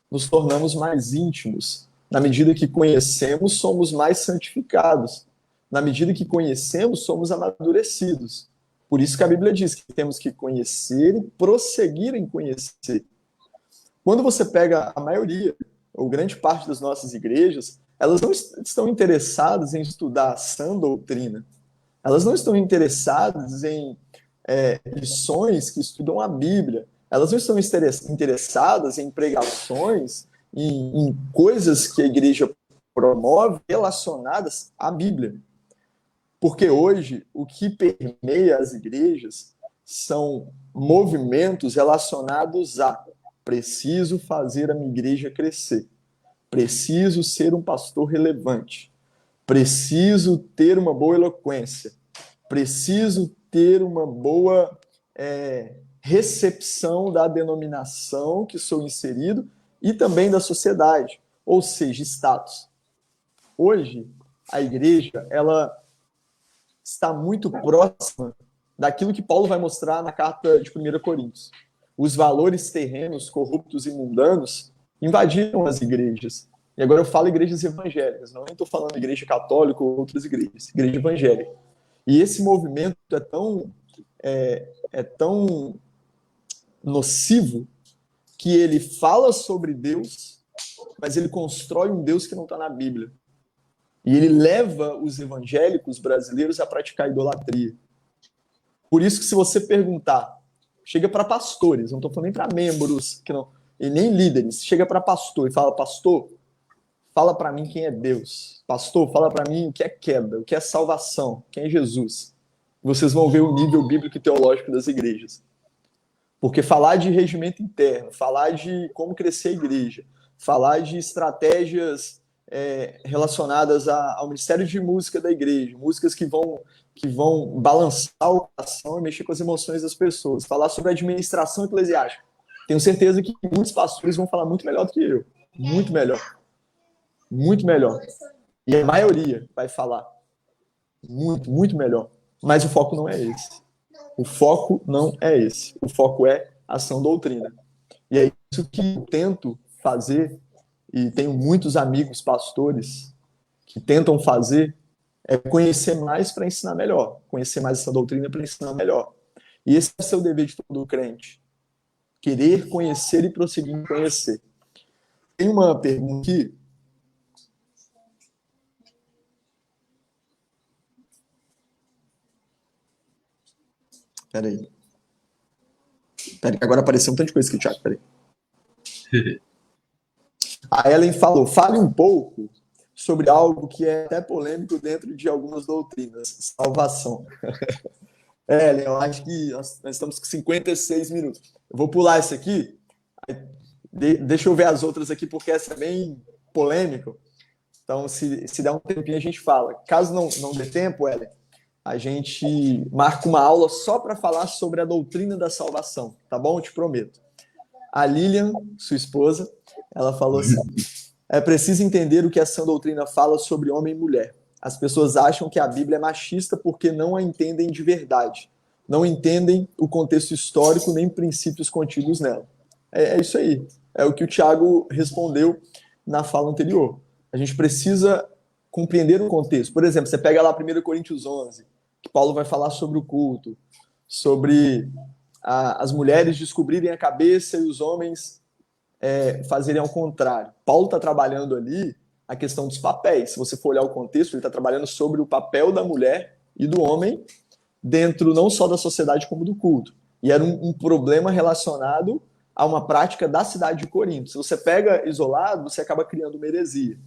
nos tornamos mais íntimos. Na medida que conhecemos, somos mais santificados. Na medida que conhecemos, somos amadurecidos. Por isso que a Bíblia diz que temos que conhecer e prosseguir em conhecer. Quando você pega a maioria, ou grande parte das nossas igrejas, elas não estão interessadas em estudar a sã doutrina. Elas não estão interessadas em lições que estudam a Bíblia. Elas não estão interessadas em pregações, em coisas que a igreja promove relacionadas à Bíblia. Porque hoje o que permeia as igrejas são movimentos relacionados a preciso fazer a minha igreja crescer, preciso ser um pastor relevante, preciso ter uma boa eloquência, preciso ter uma boa recepção da denominação que sou inserido e também da sociedade, ou seja, status. Hoje, a igreja, ela está muito próxima daquilo que Paulo vai mostrar na carta de 1 Coríntios. Os valores terrenos, corruptos e mundanos invadiram as igrejas. E agora eu falo igrejas evangélicas, não estou falando igreja católica ou outras igrejas, igreja evangélica. E esse movimento é tão nocivo que ele fala sobre Deus, mas ele constrói um Deus que não está na Bíblia. E ele leva os evangélicos brasileiros a praticar idolatria. Por isso que se você perguntar, chega para pastores, não estou falando nem para membros, que não, e nem líderes, chega para pastor e fala, pastor, fala para mim quem é Deus. Pastor, fala para mim o que é queda, o que é salvação, quem é Jesus. Vocês vão ver o nível bíblico e teológico das igrejas. Porque falar de regimento interno, falar de como crescer a igreja, falar de estratégias relacionadas ao Ministério de Música da igreja, músicas que vão balançar o coração e mexer com as emoções das pessoas, falar sobre a administração eclesiástica. Tenho certeza que muitos pastores vão falar muito melhor do que eu. Muito melhor. Muito melhor. E a maioria vai falar muito, muito melhor. Mas o foco não é esse. O foco não é esse. O foco é a sã doutrina. E é isso que eu tento fazer, e tenho muitos amigos pastores que tentam fazer, é conhecer mais para ensinar melhor. Conhecer mais essa doutrina para ensinar melhor. E esse é o seu dever de todo crente. Querer conhecer e prosseguir em conhecer. Tem uma pergunta aqui. Peraí, que agora apareceu um tanto de coisa aqui, Thiago. Peraí. A Ellen falou, fale um pouco sobre algo que é até polêmico dentro de algumas doutrinas, salvação. Ellen, eu acho que nós estamos com 56 minutos. Eu vou pular essa aqui, deixa eu ver as outras aqui, porque essa é bem polêmica. Então, se der um tempinho, a gente fala. Caso não dê tempo, Ellen, a gente marca uma aula só para falar sobre a doutrina da salvação, tá bom? Eu te prometo. A Lilian, sua esposa, ela falou assim, é preciso entender o que a sã doutrina fala sobre homem e mulher. As pessoas acham que a Bíblia é machista porque não a entendem de verdade. Não entendem o contexto histórico nem princípios contidos nela. É isso aí. É o que o Tiago respondeu na fala anterior. A gente precisa compreender o contexto. Por exemplo, você pega lá 1 Coríntios 11, que Paulo vai falar sobre o culto, sobre as mulheres descobrirem a cabeça e os homens fazerem ao contrário. Paulo está trabalhando ali a questão dos papéis. Se você for olhar o contexto, ele está trabalhando sobre o papel da mulher e do homem dentro não só da sociedade como do culto. E era um problema relacionado a uma prática da cidade de Corinto. Se você pega isolado, você acaba criando uma heresia.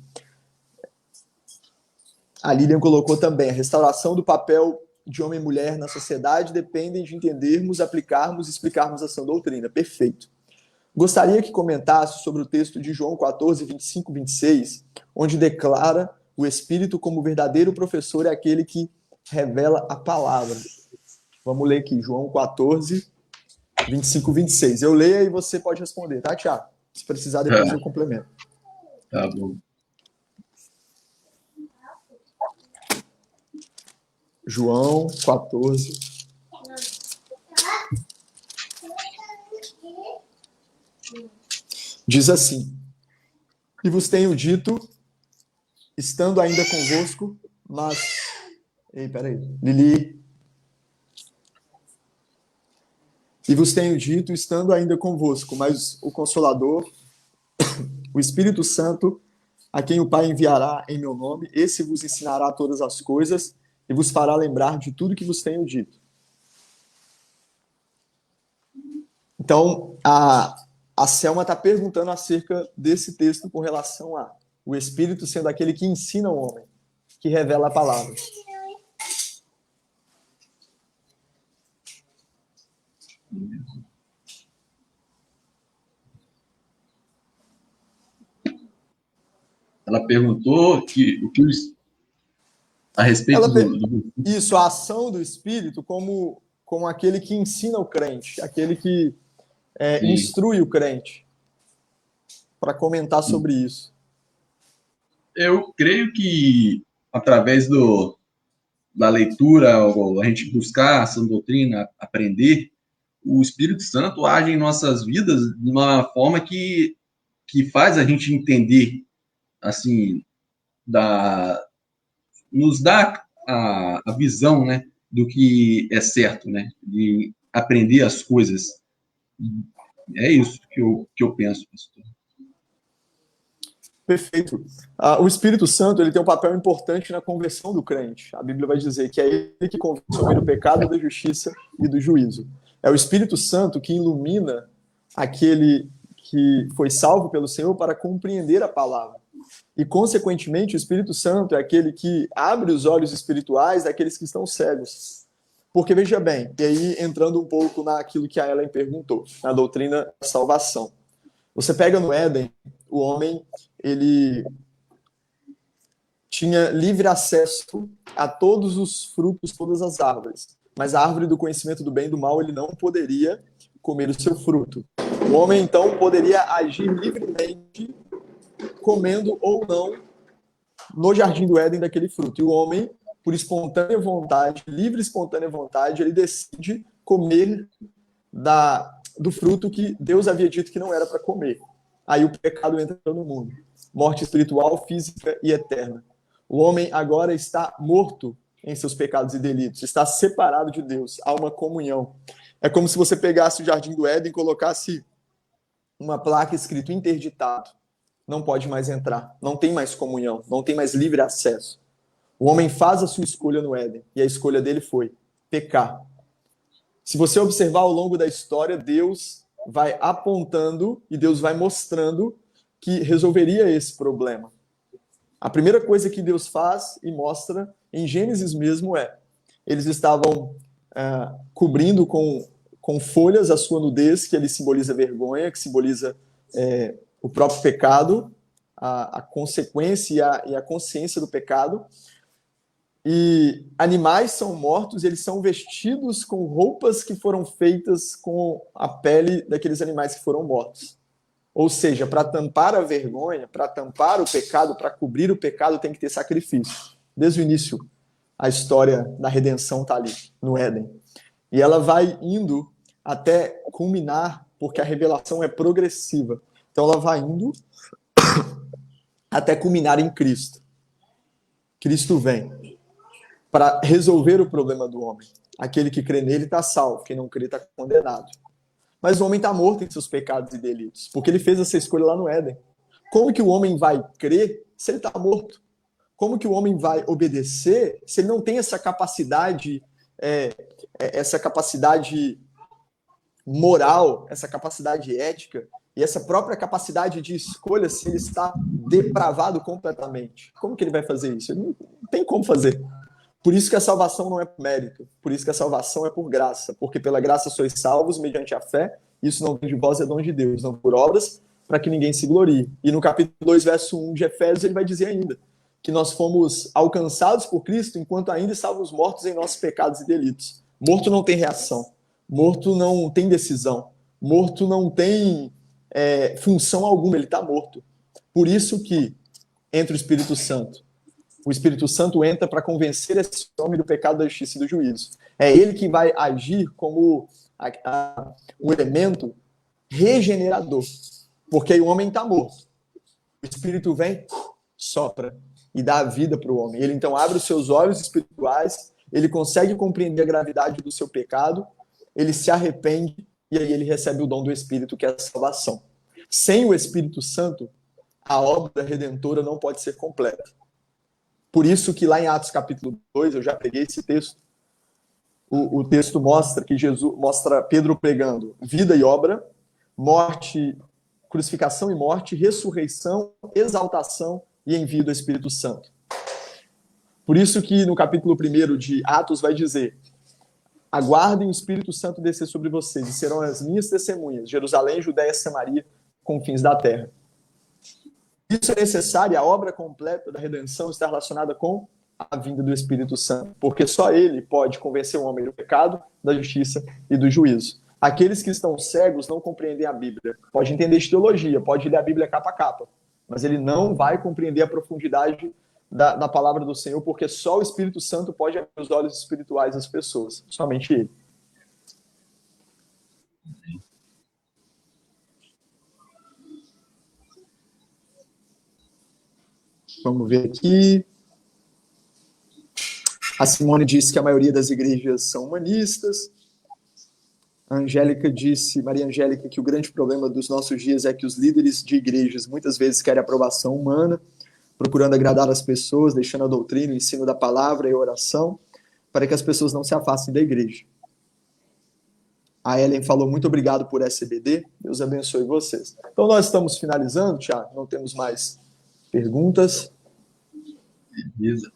A Lilian colocou também a restauração do papel de homem e mulher na sociedade dependem de entendermos, aplicarmos e explicarmos a sã doutrina. Perfeito. Gostaria que comentasse sobre o texto de João 14, 25, 26, onde declara o Espírito como verdadeiro professor é aquele que revela a palavra. Vamos ler aqui, João 14, 25, 26. Eu leio e você pode responder, tá, Tiago? Se precisar, depois eu complemento. Tá bom. João 14. Diz assim: E vos tenho dito, estando ainda convosco, mas Ei, peraí. Lili. E vos tenho dito, estando ainda convosco, mas o Consolador, o Espírito Santo, a quem o Pai enviará em meu nome, esse vos ensinará todas as coisas e vos fará lembrar de tudo que vos tenho dito. Então, a Selma está perguntando acerca desse texto com relação a o Espírito sendo aquele que ensina o homem, que revela a palavra. Ela perguntou a respeito Isso, a ação do Espírito como aquele que ensina o crente, aquele que instrui o crente, para comentar sobre isso. Eu creio que através da leitura, a gente buscar essa doutrina, aprender, o Espírito Santo age em nossas vidas de uma forma que faz a gente entender, assim, nos dá a visão, né, do que é certo, né, de aprender as coisas. É isso que eu penso, pastor. Perfeito. O Espírito Santo ele tem um papel importante na conversão do crente. A Bíblia vai dizer que é ele que convence o homem do pecado, da justiça e do juízo. É o Espírito Santo que ilumina aquele que foi salvo pelo Senhor para compreender a palavra. E, consequentemente, o Espírito Santo é aquele que abre os olhos espirituais daqueles que estão cegos. Porque, veja bem, e aí entrando um pouco naquilo que a Ellen perguntou, na doutrina da salvação. Você pega no Éden, o homem, ele tinha livre acesso a todos os frutos, todas as árvores. Mas a árvore do conhecimento do bem e do mal, ele não poderia comer o seu fruto. O homem, então, poderia agir livremente, comendo ou não, no jardim do Éden daquele fruto. E o homem, por espontânea vontade, livre e espontânea vontade, ele decide comer do fruto que Deus havia dito que não era para comer. Aí o pecado entra no mundo. Morte espiritual, física e eterna. O homem agora está morto em seus pecados e delitos, está separado de Deus, há uma comunhão. É como se você pegasse o jardim do Éden e colocasse uma placa escrito interditado. Não pode mais entrar, não tem mais comunhão, não tem mais livre acesso. O homem faz a sua escolha no Éden, e a escolha dele foi pecar. Se você observar ao longo da história, Deus vai apontando e Deus vai mostrando que resolveria esse problema. A primeira coisa que Deus faz e mostra em Gênesis mesmo eles estavam cobrindo com folhas a sua nudez, que ali simboliza vergonha, que simboliza o próprio pecado, a consequência e a consciência do pecado. E animais são mortos e eles são vestidos com roupas que foram feitas com a pele daqueles animais que foram mortos. Ou seja, para tampar a vergonha, para tampar o pecado, para cobrir o pecado, tem que ter sacrifício. Desde o início, a história da redenção está ali, no Éden. E ela vai indo até culminar, porque a revelação é progressiva. Então ela vai indo até culminar em Cristo. Cristo vem para resolver o problema do homem. Aquele que crê nele está salvo, quem não crê está condenado. Mas o homem está morto em seus pecados e delitos, porque ele fez essa escolha lá no Éden. Como que o homem vai crer se ele está morto? Como que o homem vai obedecer se ele não tem essa capacidade moral, essa capacidade ética e essa própria capacidade de escolha se ele está depravado completamente? Como que ele vai fazer isso? Ele não tem como fazer. Por isso que a salvação não é por mérito, por isso que a salvação é por graça, porque pela graça sois salvos mediante a fé, isso não vem de vós, é dom de Deus, não por obras, para que ninguém se glorie. E no capítulo 2, verso 1 de Efésios, ele vai dizer ainda que nós fomos alcançados por Cristo enquanto ainda estávamos mortos em nossos pecados e delitos. Morto não tem reação, morto não tem decisão, morto não tem função alguma, ele está morto. Por isso que entra o Espírito Santo. O Espírito Santo entra para convencer esse homem do pecado, da justiça e do juízo. É ele que vai agir como um elemento regenerador. Porque aí o homem está morto. O Espírito vem, sopra e dá a vida para o homem. Ele então abre os seus olhos espirituais, ele consegue compreender a gravidade do seu pecado, ele se arrepende e aí ele recebe o dom do Espírito, que é a salvação. Sem o Espírito Santo, a obra redentora não pode ser completa. Por isso que lá em Atos capítulo 2, eu já peguei esse texto, o texto mostra que Jesus mostra Pedro pregando vida e obra, morte, crucificação e morte, ressurreição, exaltação e envio do Espírito Santo. Por isso que no capítulo 1 de Atos vai dizer: aguardem o Espírito Santo descer sobre vocês e serão as minhas testemunhas, Jerusalém, Judéia, Samaria, confins da terra. Isso é necessário, a obra completa da redenção está relacionada com a vinda do Espírito Santo, porque só ele pode convencer o homem do pecado, da justiça e do juízo. Aqueles que estão cegos não compreendem a Bíblia. Pode entender de teologia, pode ler a Bíblia capa a capa, mas ele não vai compreender a profundidade da palavra do Senhor, porque só o Espírito Santo pode abrir os olhos espirituais das pessoas, somente ele. Vamos ver aqui. A Simone disse que a maioria das igrejas são humanistas. A Angélica disse, Maria Angélica, que o grande problema dos nossos dias é que os líderes de igrejas muitas vezes querem aprovação humana, procurando agradar as pessoas, deixando a doutrina, o ensino da palavra e a oração, para que as pessoas não se afastem da igreja. A Ellen falou, muito obrigado por SBD, Deus abençoe vocês. Então nós estamos finalizando, Thiago, não temos mais perguntas. Beleza.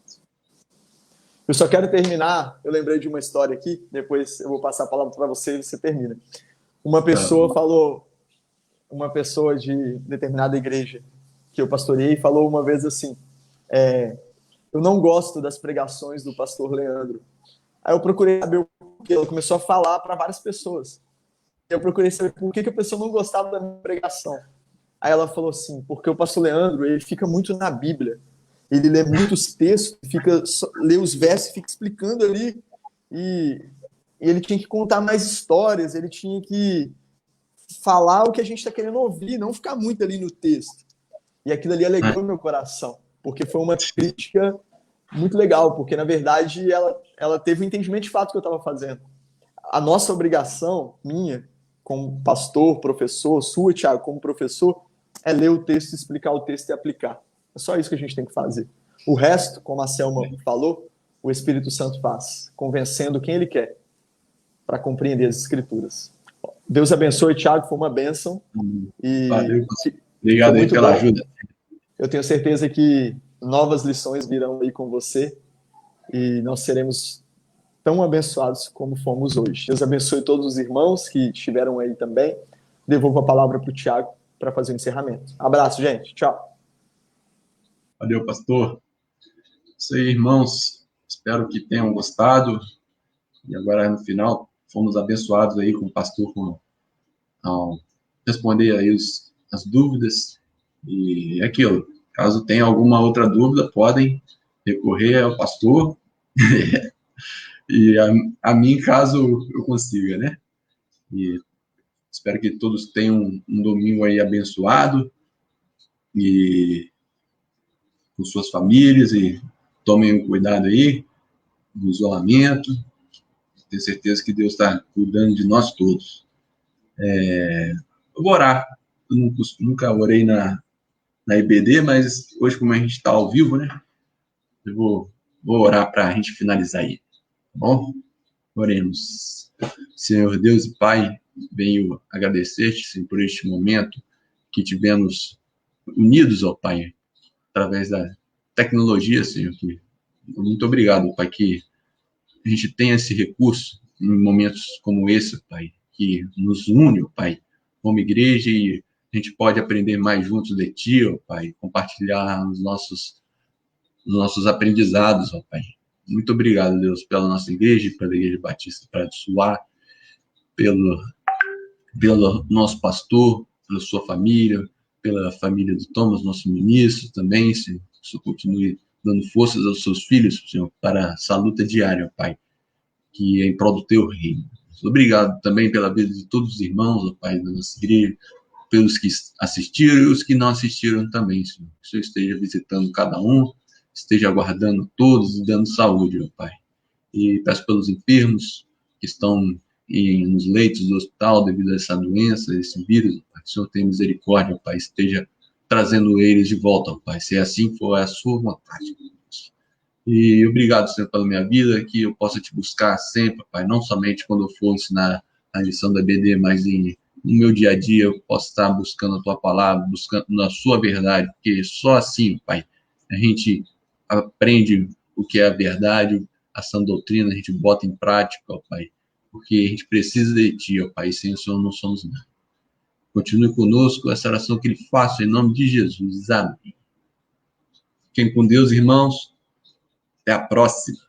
Eu só quero terminar, eu lembrei de uma história aqui, depois eu vou passar a palavra para você e você termina. Uma pessoa falou, uma pessoa de determinada igreja que eu pastoreei, falou uma vez assim, eu não gosto das pregações do pastor Leandro. Aí eu procurei saber o porquê, ela começou a falar para várias pessoas. Eu procurei saber por que a pessoa não gostava da minha pregação. Aí ela falou assim, porque o pastor Leandro, ele fica muito na Bíblia. Ele lê muitos textos, lê os versos, fica explicando ali, e ele tinha que contar mais histórias, ele tinha que falar o que a gente está querendo ouvir, não ficar muito ali no texto. E aquilo ali alegrou meu coração, porque foi uma crítica muito legal, porque, na verdade, ela teve um entendimento de fato que eu estava fazendo. A nossa obrigação, minha, como pastor, professor, sua, Thiago, como professor, é ler o texto, explicar o texto e aplicar. É só isso que a gente tem que fazer. O resto, como a Selma falou, o Espírito Santo faz, convencendo quem ele quer para compreender as Escrituras. Deus abençoe, Thiago, foi uma bênção. E valeu. Obrigado aí pela ajuda. Eu tenho certeza que novas lições virão aí com você e nós seremos tão abençoados como fomos hoje. Deus abençoe todos os irmãos que estiveram aí também. Devolvo a palavra para o Thiago para fazer o encerramento. Abraço, gente. Tchau. Valeu, pastor. Isso aí, irmãos. Espero que tenham gostado. E agora, no final, fomos abençoados aí com o pastor ao responder aí as dúvidas. E é aquilo. Caso tenha alguma outra dúvida, podem recorrer ao pastor. E a mim, caso eu consiga, né? E espero que todos tenham um domingo aí abençoado. E com suas famílias e tomem um cuidado aí no isolamento. Tenho certeza que Deus está cuidando de nós todos. Eu vou orar. Eu nunca orei na IBD, mas hoje, como a gente está ao vivo, né? Eu vou orar para a gente finalizar aí. Tá bom? Oremos. Senhor Deus e Pai, venho agradecer-te, Senhor, por este momento que tivemos unidos, ó Pai, através da tecnologia, Senhor. Muito obrigado, Pai, que a gente tenha esse recurso em momentos como esse, Pai, que nos une, ó Pai, como igreja, e a gente pode aprender mais juntos de Ti, ó Pai, compartilhar os nossos aprendizados, ó Pai. Muito obrigado, Deus, pela nossa igreja, pela Igreja Batista Praia do Suá, pelo nosso pastor, pela sua família, pela família do Thomas, nosso ministro também, Senhor. Que o Senhor continue dando forças aos seus filhos, Senhor, para essa luta diária, Pai, que é em prol do Teu reino. Obrigado também pela vida de todos os irmãos, ó Pai, da nossa igreja, pelos que assistiram e os que não assistiram também, Senhor. Que o Senhor esteja visitando cada um, esteja guardando todos e dando saúde, meu Pai. E peço pelos enfermos que estão nos leitos do hospital devido a essa doença, esse vírus, Pai. Que o Senhor tenha misericórdia, Pai, esteja trazendo eles de volta, Pai. Se assim for a sua vontade. E obrigado, Senhor, pela minha vida, que eu possa te buscar sempre, Pai, não somente quando eu for ensinar a lição da BD, mas no meu dia a dia eu posso estar buscando a Tua palavra, buscando a Sua verdade, porque só assim, Pai, a gente aprende o que é a verdade, a sã doutrina, a gente bota em prática, ó Pai, porque a gente precisa de Ti, ó Pai, sem o Senhor não somos nada. Continue conosco, essa oração que Ele faça em nome de Jesus. Amém. Fiquem com Deus, irmãos. Até a próxima.